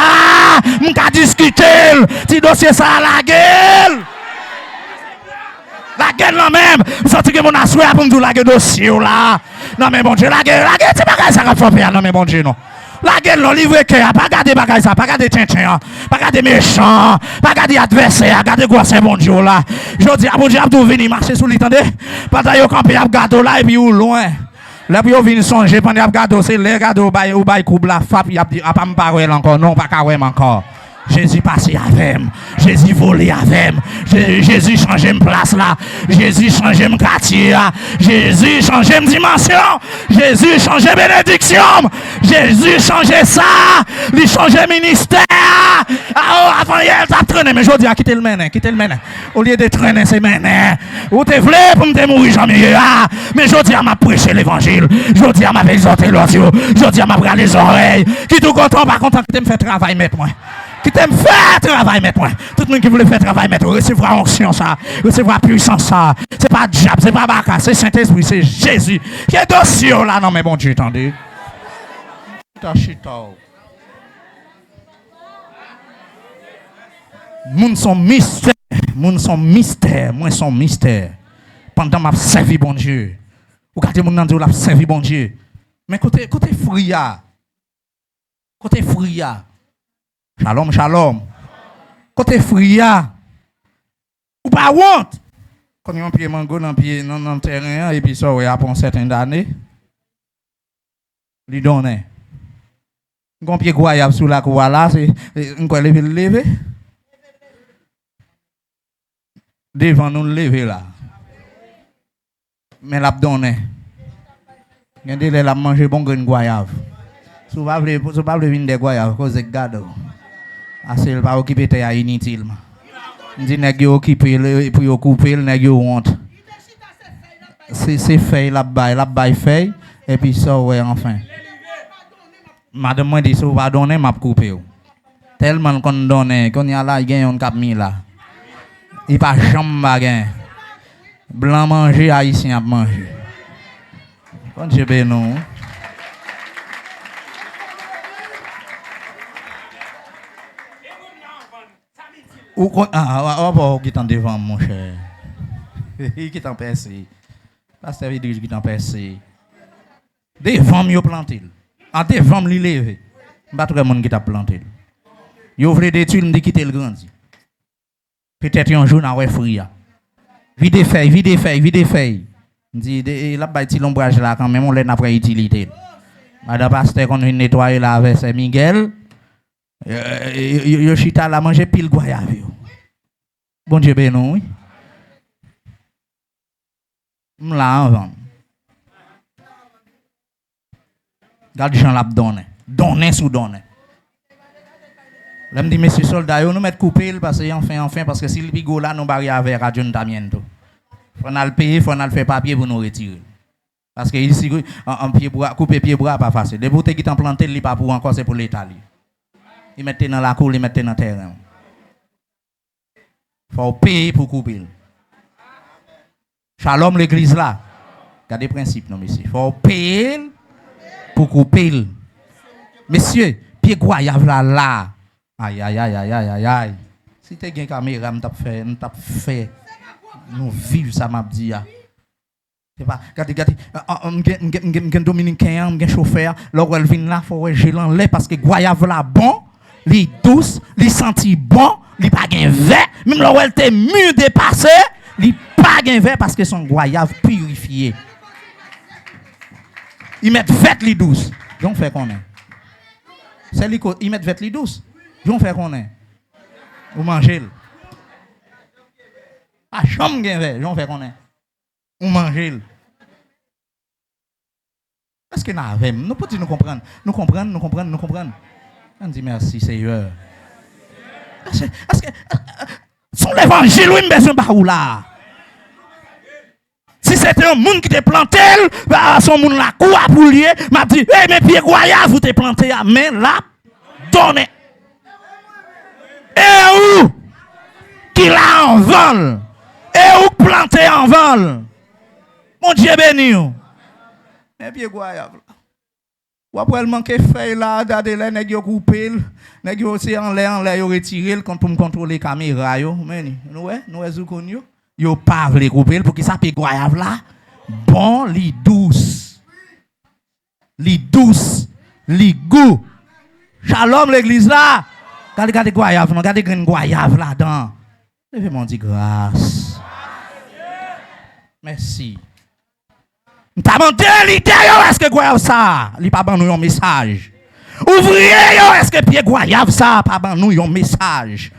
on va discuter. Ti dossier ça, la gueule. La gueule non même. Vous sentez que mon assoir pour me dire la gueule dossier là. Non mais bon Dieu, la gueule, c'est pas ça qu'on fait. Non mais bon Dieu, non. La gueule, non, livre que, pas garder bagaille ça, pas garder tchin, pas garder méchant, pas garder adversaire, garder quoi c'est bon Dieu là. Je dis, bon Dieu, vous venir marcher sous l'étendue, pas d'ailleurs camper à gâteau là et puis ou loin. Là puis vous venir songer pendant gâteau, c'est les gâteaux ou bail coupe la fap, il a pas me parler encore, non, pas carré encore. Jésus passé avec moi, Jésus volé avec moi, Jésus changé de place là, Jésus changé de quartier là, Jésus changé de dimension, Jésus changé de bénédiction, Jésus changé ça, il changé de ministère. Avant hier, tu as traîné, mais je dis à quitter le menin, au lieu de traîner, c'est menin. Ou tu voulais pour me mourir jamais, mais je dis à m'a prêcher l'évangile, je dis à m'a exhorter l'audio, je dis à m'a bras les oreilles, qui tout content, pas content que tu me fais travail, mettre moi. Qui t'aime faire travail, mettre moi. Tout le monde qui voulait faire travail, mettre recevra onction ça, recevra puissance ça. C'est pas diable, c'est pas baka, c'est Saint-Esprit, c'est Jésus. Qui est dossier là, non mais bon Dieu, attendez. Moun son mystère, moun son mystère, moi son mystère. Pendant m'a servi bon Dieu. Vous regardez moun nan dit l'a servi bon Dieu. Mais côté fria. Côté fria. Shalom, shalom. Côté fria. Ou pas honte. Quand on pied mango dans pied dans le terrain et puis ça ouais après une certaine année. Lui donner. On pied goyave sous la cour là, c'est on peut lever. Devant nous lever là. Mais l'a donné. Regardez les l'a manger bon grain goyave. Souvent pas venir des goyave cause de gado. Assez pas occuper terre inutilement. Dit nèg yo occuper pour yo couper nèg yo honte. C'est fait la bail fait et puis ça ouais enfin. Madame moi dit ça va donner m'a couper. Tellement qu'on donne qu'on y a là il gagne on cap mis là. Il pas jamais baguin. Blanc manger haïtien a manger. Quand je ben non. Ou qui t'en devant mon cher. Qui t'en percé. Pasteur Idriss qui t'en percé. Devant mieux planté. En devant li lever. Pas tout le monde qui t'a planté. Yo vle détruire me quitter le grandi. Peut-être un jour na ouais fria. Vide feuille. Dit la ba ti l'ombrage là quand même on l'a après utilité. Madame pasteur qu'on vient nettoyer là avec Saint Miguel. Yo chita la manger pile goyave yo. Bon Dieu bénou oui. M'la avant. Garde Jean l'a donner sous donner. Là me dit monsieur soldat yo nous mettre couper parce que enfin parce que si le bigot là nous barrière avec radio Tamiento. Faut n'a le payer, faut n'a le faire papier pour nous retirer. Parce que ici en pied bras couper pied bras pas facile. Les bouteilles qui t'ont planté li pas pour encore c'est pour l'état li. Ils mettent dans la cour, ils mettent dans le terrain. Il faut payer pour couper. Shalom l'église là. Regardez le principe, non, monsieur. Il faut payer pour couper. Monsieur, pied goyave là. Aïe. Si tu as une caméra, on t'a fait. Nous vivons ça, m'a dit. C'est pas, regardez, un dominicain, un chauffeur, là où elle vient là, il faut geler en lait parce que goyave là bon. Li douce, li senti bon, li pas gain vert, même là où elle était mieux dépassée, li pas gain vert parce que son goyave purifié. Ils mettent vert li douce. J'en fais qu'on est. C'est li ils mettent vert li douce. J'en fais qu'on est. Vous mangez. Pas chambre gain vert, j'en fais qu'on est. Vous mangez. Est-ce que nous avons? Nous pouvons nous comprendre. Nous comprendre. On dit merci, Seigneur. Est-ce que son l'évangile, oui, besoin de où là? Si c'était un monde qui te planté, son monde la cour à poulier, m'a dit, hey, mais pieds goya, vous te planté à main là, donnez. Et où? Qui l'a en vol? Et où planté en vol? Mon Dieu béni. Mais pieds goya. Ou après, il manque feuille là, regardez les nèg yo coupé, nèg yo aussi en l'air, yo retiré pour me contrôler la caméra yo. Mais nous zoukoun yo. Yo pas vle couper pour qui ça pied goyave là. Bon, li douce. Li goût. Shalom l'église là. Regardez goyave, regardez grain goyave là-dedans. Levez-moi dit grâce. Merci. M'ta demandé l'intérieur est-ce que goyave ça, li pas ban nous un message. Ouvrier yo, est-ce que pied goyave ça pas ban nous un message.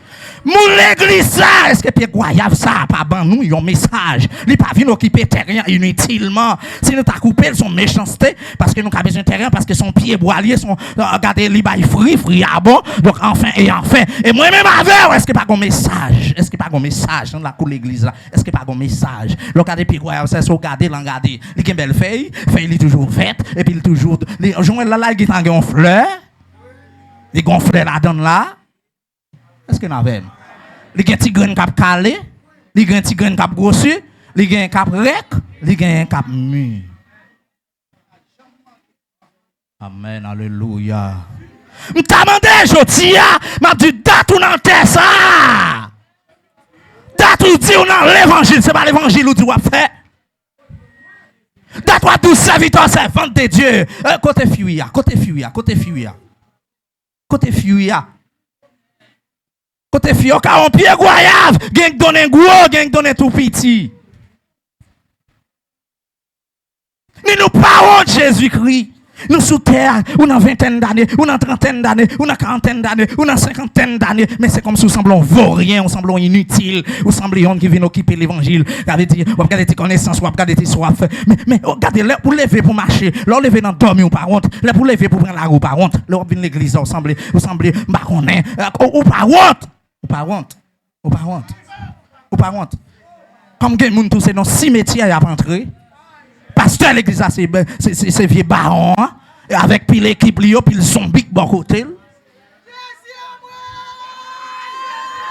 Moun l'église ça, est-ce que pied goyave ça pas ban nous un message. Li pas vinn occuper terrain inutilement. Si nous t'a coupé son méchanceté parce que nous avons besoin de terrain parce que son pied boilier son regardez li bay free à bon. Donc enfin et moi même avec est-ce que pas un message. Est-ce que pas un message dans la cour l'église là. Est-ce que pas un message. Regardez pied goyave ça so regarder l'engarder. Li gen belle feuille li toujours verte et puis il toujours les joint là il gen en fleur. Les gonfleurs là-dedans là. Est-ce que nous avons? Les gens qui ont cap calé, les gens qui ont cap grossu, les gens cap rec, les gens cap mu. Amen, alléluia. M'ta demandé jodia, m'a dit date ou nan terre ça. Date ou dit ou nan l'évangile, c'est pas l'évangile ou tu vas faire. Date ou tout serviteur servant de Dieu. Côté fuya. Côté fuya, car on pied goyave, gang donne gros, gang donne tout petit. Nous parlons de Jésus-Christ. Nous sous terre, ou dans vingtaine d'années, ou dans trentaine d'années, ou dans quarantaine d'années, ou dans cinquantaine d'années, mais c'est comme si nous semblons vauriens, nous semblons inutiles, nous semblons qui viennent occuper l'évangile. Regardez tes connaissances, regardez tes soifs. Mais regardez, là, pour lever pour marcher, là, lever dans dormir ou par honte, là, pour lever pour prendre la roue par honte, là, on vient l'église, vous semblez, baronnet, ou par honte, ou par honte. Comme que moun tous c'est dans cimetière à rentrer. Pasteur l'église c'est vieux baron hein? Et avec puis l'équipe li yo puis le zombie bon côté.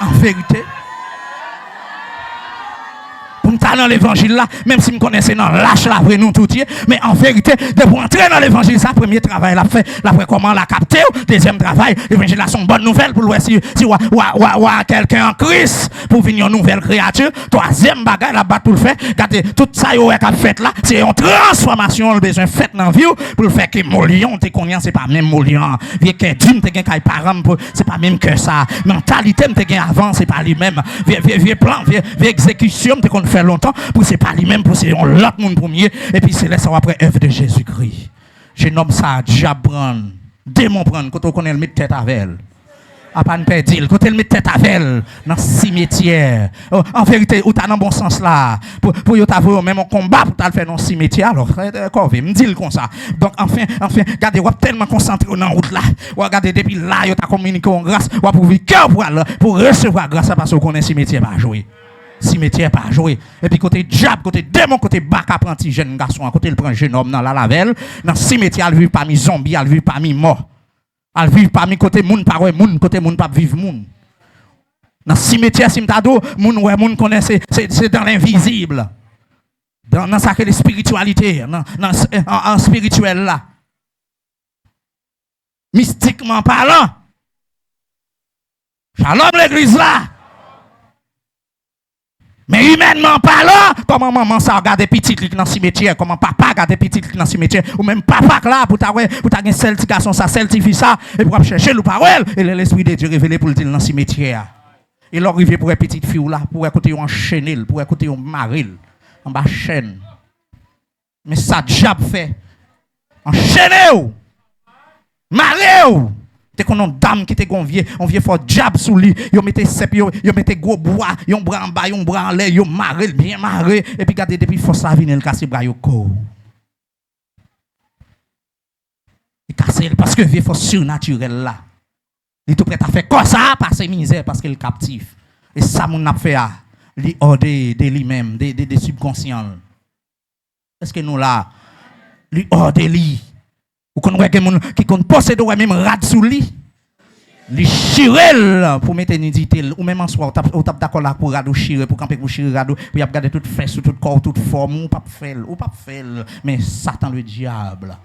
En vérité pour m'ta dans l'évangile là même si me connaissez dans lâche la vrai nous tout mais en vérité de pour entrer dans l'évangile ça premier travail l'a fait l'après comment la capter deuxième travail l'évangile là sont bonne nouvelle pour si quelqu'un en Christ pour venir une nouvelle créature troisième bagaille la battre pour le faire regardez tout ça yo qu'a fait là c'est une transformation le besoin fait dans vie pour le faire que molion te connait c'est pas même molion vieux que dîme te gain kay parent c'est pas même que ça mentalité te gain avant c'est pas lui même vieux plan vieux exécution te qu'on fait longtemps pour c'est pas lui même pour c'est l'autre monde premier et puis c'est là ça après œuvre de Jésus-Christ je nomme ça diable prendre démon prendre quand on connaît le mettre tête avec elle à pas ne perdre quand elle met tête avec elle dans cimetière en vérité ou t'as dans bon sens là pour yo t'avoir même un combat pour t'al faire dans cimetière alors corvé me dit comme ça donc enfin regardez ou tellement concentré dans route là ou regardez depuis là yo t'a communiqué en grâce ou pour vivre cœur pour recevoir grâce parce qu'on connaît cimetière pas jouer cimetière pas jouer et puis côté diable côté démon côté bac apprenti jeune garçon à côté il prend jeune homme dans la lavelle dans cimetière il vit parmi zombies il vit parmi mort il vit parmi côté moun pas ouais moun côté moun pas vivre moun dans cimetière simtado moun ouais moun connaît c'est dans l'invisible dans ça que les spiritualité en spirituel là mystiquement parlant shalom l'église là. Mais humainement parlant, comment maman ça regarde petit clic dans le cimetière, comment papa regarde petit clic dans le cimetière, ou même papa là pour ta gagner certification ça certifie ça et pour chercher le parole et l'esprit de Dieu révélé pour le dire dans le cimetière. Et l'arrivée pour une petite fille là, pour écouter enchaîner, pour écouter un maril en bas chaîne. Mais ça diable fait enchaîner marrer t'es qu'on dame qui te convié on vient fort diable sous lui yo mettez sep yo mettez gros bois yon bras en bas yon bras en l'air yo marré bien marré et puis regardez depuis force ça venir le casser bras yo ko Parce que vieux force surnaturelle là. Il est tout prêt à faire quoi ça, passer misère parce qu'il est captif. Et ça, mon a fait, il ordre de lui-même, des subconscients. Est-ce que nous là, lui ordre lui, ou qu'on voit quelqu'un qui possède même rad sous lui, lui chirel pour mettre nudité, ou même en soi, ou tape d'accord là pour rado chirer, pour camper pour chirer rado, pour y regarder toute fesse, toute corps, toute forme, ou pas faire, mais Satan le diable.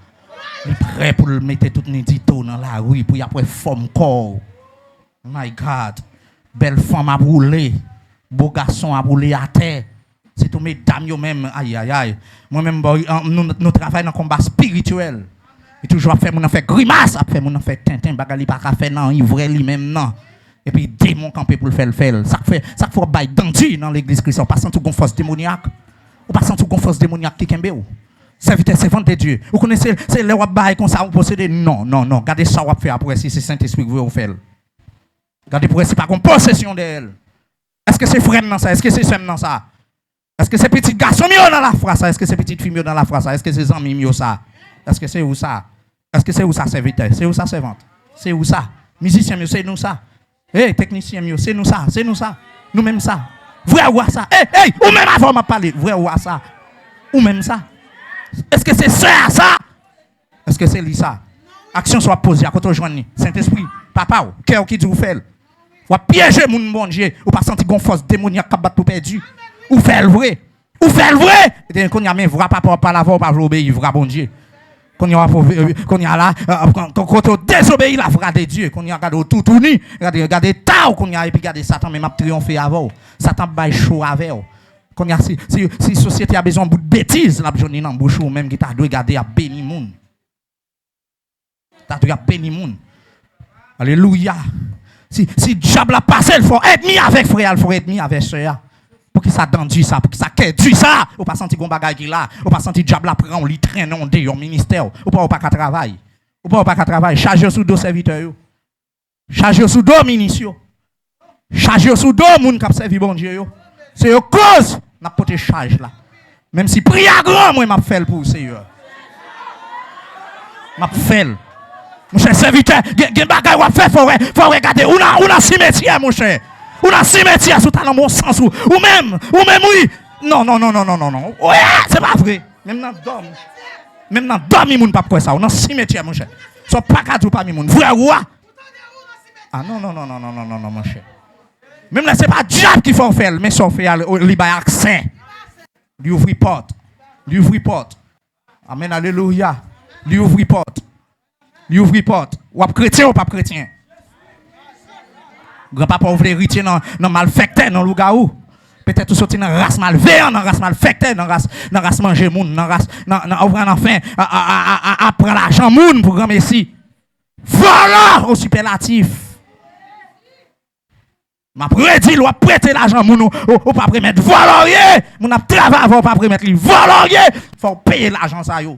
Il est prêt pour le mettre toute nudito dans la rue, pour y après forme corps. My God. Belle femme à brûler. Beau garçon à brûler à terre. C'est tous mes dames même. Aïe, aïe, aïe. Moi-même, nous travaillons dans le combat spirituel. Et toujours à faire mon fait grimace, à faire mon fait tintin, bagali pas à faire non, ivre lui-même non. Et puis démon campé pour le faire. Ça fait bail dandy dans l'église chrétienne. Pas sans tout gon force démoniaque. Ou pas sans tout gon force démoniaque qui kembe ou. Serviteur, servante de Dieu. Vous connaissez, c'est le wap bail comme ça, vous possédez. Non. Regardez ça, vous faire après si c'est Saint-Esprit que vous faites. Regardez pour c'est pas comme possession d'elle. Est-ce que c'est frère dans ça? Est-ce que c'est sœur dans ça? Est-ce que c'est petit garçon mieux dans la phrase? Est-ce que c'est petite fille mieux dans la phrase? Est-ce que c'est amis mieux ça? Est-ce que c'est où ça? Est-ce que c'est où ça, serviteur? C'est où ça, servante? C'est où ça? Musicien mieux, c'est nous ça. Technicien mieux, c'est nous ça. Nous même ça. Vrai ou ça? Ou même avant m'a parlé. Vrai ou ça? Ou même ça? Est-ce que c'est ça? Est-ce que c'est lui ça? Action soit posée à côté de Joanny. Saint-Esprit, papa, cœur qui dit vous fait. Ou piéger mon bon Dieu. Ou pas sentir une force démoniaque qui bat tout perdu. Ou faire le vrai. Et quand il y a même vrai papa par la voix, pas obéir, vrai bon Dieu. Quand il y a là, quand on désobéit la vraie de Dieu, quand il y a regardé tout tourné, regardé tao, quand il y a et puis regardé Satan même a triomphé avant. Satan baille chaud avec. Quand il y a si société a besoin de bêtises, la journée dans bouche ou même qui t'a dû garder à béni moun. T'as dû béni moun. Alléluia. Si diable a passé, il faut être mis avec frère, il faut être mis avec soeur. Pour que ça dandu ça, pour que ça qu'est ça. Ou pas sentir qu'on bagaille qui là, ou pas sentir diable a prend, li traîne en dé, au ministère, ou pas qu'à travail. Ou pas qu'à travail, chargez sous dos serviteurs yo. Chargez sous dos ministres. Chargez sous dos moun qui servi bon Dieu yo. C'est une cause n'a pas de charge là. Même si prière grand moi m'a fait pour Seigneur. M'a fait. Mon cher serviteur, gen bagay ou fait faut regarder ou na cimetière mon cher. Ou na cimetière sous dans bon sens ou même oui. Non. Ouais, c'est pas vrai. Même dans dormi moun pas quoi ça, ou dans cimetière mon cher. So pas cadou pas mi moun. Vrai ou ah non mon cher. Même là, ce n'est pas diable qui faut faire, mais son fait li bay accès. Lui ouvre porte. Amen, alléluia. Lui ouvre porte. Ou chrétien ou pas chrétien. Grand-papa ouvre héritier dans malfecté, dans loup-garou. Peut-être sorti dans race malveillant, dans race malfecté, dans race manger moun, dans race ouvrir enfin à prendre l'argent moun pour grand messie. Voilà au superlatif. M'a prédit ou prêter l'argent moun ou pas remettre volorier, moun a travailler avant pas remettre li volorier, faut payer l'argent ça yo.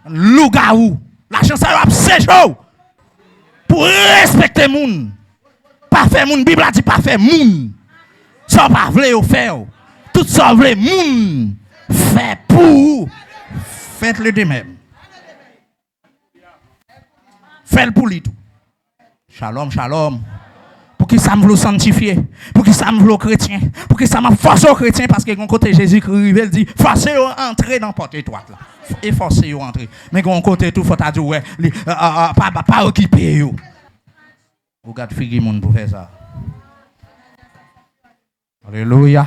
Loup-garou, l'argent ça yo a séjour. Pour respecter moun. Pas faire moun, Bible a dit pas faire moun. Ça pas vle ou faire. Tout ça vle moun. Fait pour faites-le de même. Faites pour lui tout. Shalom. Pour qui ça me veut sanctifier, pour qui ça me veut chrétien, pour qui ça m'a forcé aux chrétiens parce que mon côté Jésus-Christ il dit forcez à entrer dans porte étroite là. Et forcez à entrer. Mais mon côté tout faut ta dire ouais, pas occupé yo. Regarde figure monde pour faire ça. Alléluia.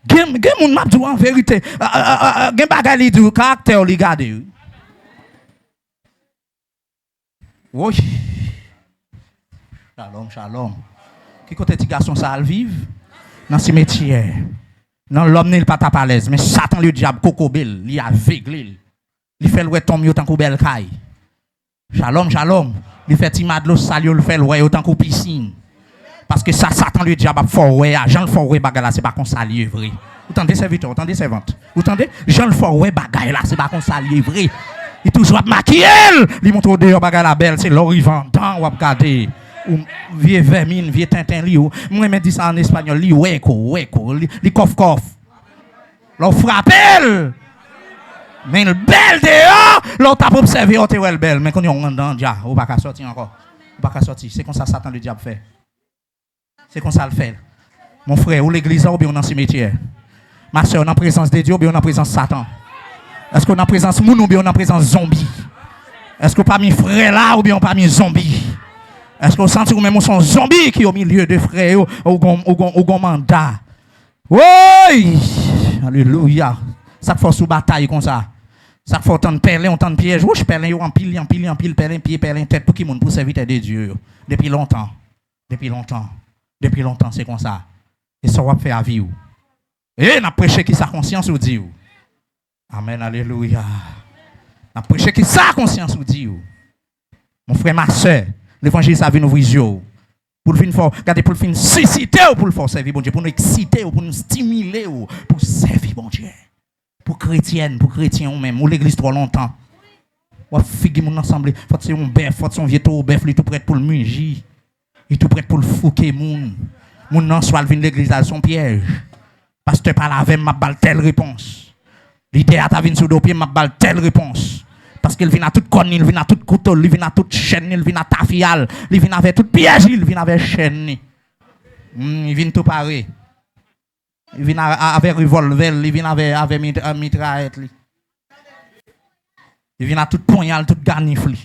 Gen moun m'a dit en vérité, gen bagay li du caractère li garder. Oui. Shalom. Qui côté petit garçon ça vivre dans cimetière. Non l'homme n'est pas à l'aise mais Satan le diable cocobel, il aveugle. Il fait le tombe autant que belle caille. Shalom. Il fait timadlo salio le fait le autant que piscine. Parce que ça Satan le diable a fort ouais, Jean le fort ouais bagarre là c'est pas qu'on salier vrai. Vous entendez serviteur, vous entendez servante. Vous entendez Jean le fort ouais bagarre là c'est pas qu'on salier vrai. Il toujours maquillé, il montre dehors bagarre la belle, c'est l'orivant dans ou regarder. Ou vieux vermine, vieux tintin li ou moi me dit ça en espagnol li hueco li cof. L'on frappelle. Mais une belle dehors, l'autre a observé, on est belle. Mais quand on est dans déjà, on va pas sortir encore. On va pas sortir. C'est comme ça Satan le diable fait. C'est comme ça le fait. Mon frère, ou l'église ou bien on est en cimetière. Ma soeur, on est en présence de Dieu ou bien on est en présence de Satan. Est-ce qu'on est en présence de moun ou bien on est en présence de zombie? Est-ce qu'on pas mis frère là ou bien on pas mis zombie? Est-ce qu'on sent ou même on sont zombies qui au milieu de frères ou gon mandat? Oui! Alléluia. Ça fait sous bataille comme ça. Ça fait autant de perles, autant de pièges. Ouch, perles, en pile, perles, pied, perles, tête, pour qui monde pour servir de Dieu. Depuis longtemps. Depuis longtemps, c'est comme ça. Et ça va faire à vie. Et n'a prêché qui sa conscience ou dit. Amen, alléluia. N'a prêché qui sa conscience ou dit. Mon frère, ma soeur, l'évangile, ça vient nous ouvrir. Pour le fin, regardez, pour le fin, susciter ou pour le faire servir, bon Dieu, pour nous exciter ou pour nous stimuler ou pour servir, bon Dieu. Pour chrétienne, pour chrétien ou même, ou l'église trop longtemps. Ou figuer mon ensemble, faut c'est un bœuf, faut son vieux tout bœuf, il est tout prêt pour le mungir. Il est tout prêt pour le fouquer moun. Moun nan soit vinn l'église à son piège. Pasteur parle avec m'a balle telle réponse. L'idée à ta vinn sous dos pied m'a balle telle réponse. Parce qu'il vient à toute conne, il vient à toute couteau, il vient à toute chaîne, il vient à tafial, il vient avec toute piège, il vient avec chaîne. Il vient tout pareil. Il vient avec revolver, il vient avec mitraillette. Il vient à toute poignale, toute garnifle.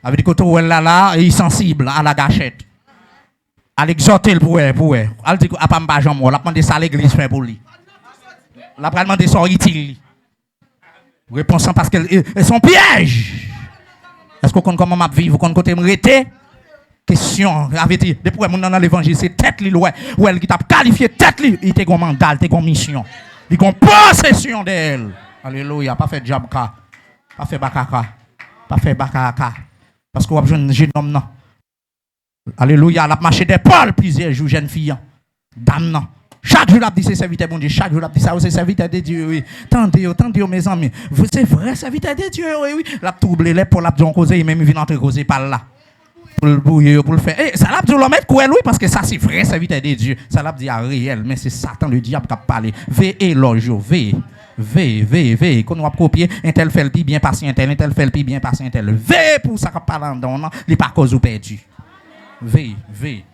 Avec des côtés où elle là, il est sensible à la gâchette. À l'exhorter pour elle. Elle dit à pas jambe, la demander ça à l'église fait pour lui. La demander ça utile. Réponse parce qu'elles sont pièges. Est-ce qu'on connaît comment m'a vivre, qu'on côté me rete? Question, avait dit depuis mon dans l'évangile, c'est tête li ouais, ou elle qui t'a qualifié tête li, il était gon mandat, il était gon mission. Il gon possession d'elle. Alléluia, pas fait job ka. Pas fait bakaka. Pas fait bakaka. Parce qu'on a besoin de jeune homme non. Alléluia, elle a marché des Paul plusieurs jours jeune fille. Dame non. Chaque jour, elle dit c'est serviteur bon Dieu. Chaque jour, elle dit ça, c'est serviteur de Dieu. Oui. Tendez, mes amis. Vous c'est vrai serviteur de Dieu. Oui, oui. La trouble, les pour la causer, même il vient entrer causer par là. Pour le bouiller, pour le faire. Et ça l'a dit le mettre quoi, oui, parce que ça c'est vrai serviteur de Dieu. Ça l'a dit à réel, mais c'est Satan le diable qui a parlé. Veillez l'ange, veillez. Quand on a copié, un tel fait le pire bien passé, un tel fait le pire bien passé, un tel. Veillez pour ça qui parle dans non, il pas cause ou perdu. Veillez.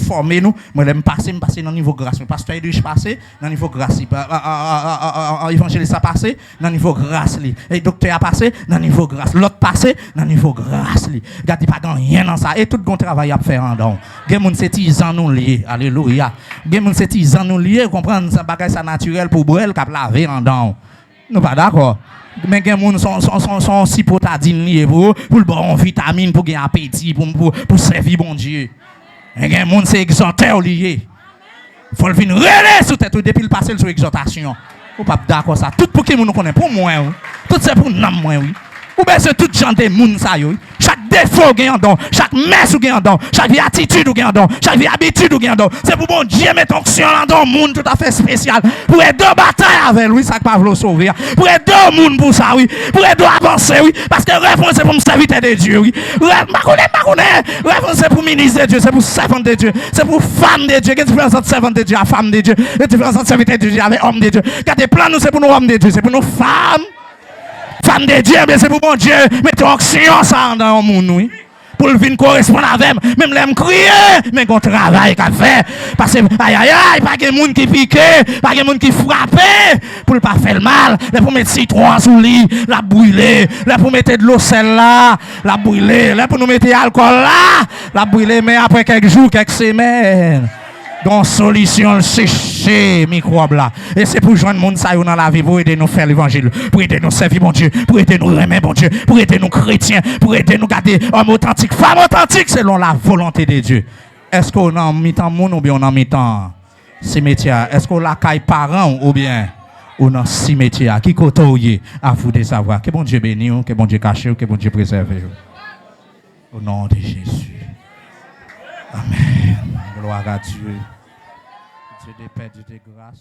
Formez-nous, moi je passer dans le niveau grâce. Pasteur Edwige passé dans le niveau grâce. Évangéliste a passé dans le niveau grâce. Et docteur a passé dans le niveau grâce. L'autre passé dans le niveau grâce. Regardez pas rien dans ça. Et tout le travail à faire en don. Gen moun c'est 10 ans nous liés. Alléluia. Gen moun c'est 10 ans nous liés. Comprendre ça bagage ça naturel pour brel cap laver en don. Nous pas d'accord. Mais gen moun sont cipotadine lié pour le bon vitamine pour gagner appétit pour servir bon Dieu. Et gen moun c'est exhorté ou lié. Faut le venir relais sous tête depuis le passé sur exhortation. Ou pas d'accord ça. Tout pour qui moun connaît pour moi. Tout c'est pour nam moi oui. Ou bien c'est tout genre de moun ça yo. Chaque défaut gagne en don, chaque messe ou gagne en don, chaque attitude ou gagne en don, chaque habitude ou gagne en don. C'est pour bon Dieu mettre onction là dans monde tout à fait spécial. Pour aider bataille avec lui, ça pas vouloir sauver. Pour aider monde pour ça oui, pour aider avancer oui, parce que réponse c'est pour me serviteur de Dieu oui. Réponse c'est pour ministre de Dieu, c'est pour servant de Dieu, c'est pour femme de Dieu. Quelle différence entre servant de Dieu et femme de Dieu? Quelle différence entre serviteur de Dieu avec homme de Dieu? Car des plans nous c'est pour nous hommes de Dieu, c'est pour nous femmes. Femme de Dieu, mais c'est pour mon Dieu. Mettez action ça dans le monde, oui. Pour le venir correspondre avec même l'aime crier, mais qu'on travaille qu'à faire. Parce que, aïe, pas de monde qui pique, pas de monde qui frappe, pour ne pas faire le mal. Là, pour mettre citron sous le lit, la brûler. Là, pour mettre de l'eau sel là, la brûler. Là, pour nous mettre alcool là, la brûler. Mais après quelques jours, quelques semaines. Donc, solution, sécher microbe là. Et c'est pour joindre le monde ça dans la vie, pour aider nous faire l'évangile, pour aider nous servir mon Dieu, pour aider nous remettre mon Dieu, pour aider nous chrétiens, pour aider nous garder homme authentique, femme authentique selon la volonté de Dieu. Est-ce qu'on a mis temps monde ou bien on a mis temps cimetière? Est-ce qu'on a caille parents ou bien on a cimetière? Qui côtoie à vous de savoir? Que bon Dieu bénisse, que bon Dieu cache, que bon Dieu préserve. Au nom de Jésus. Amen. Gloire à Dieu. Dieu de paix, Dieu de grâce.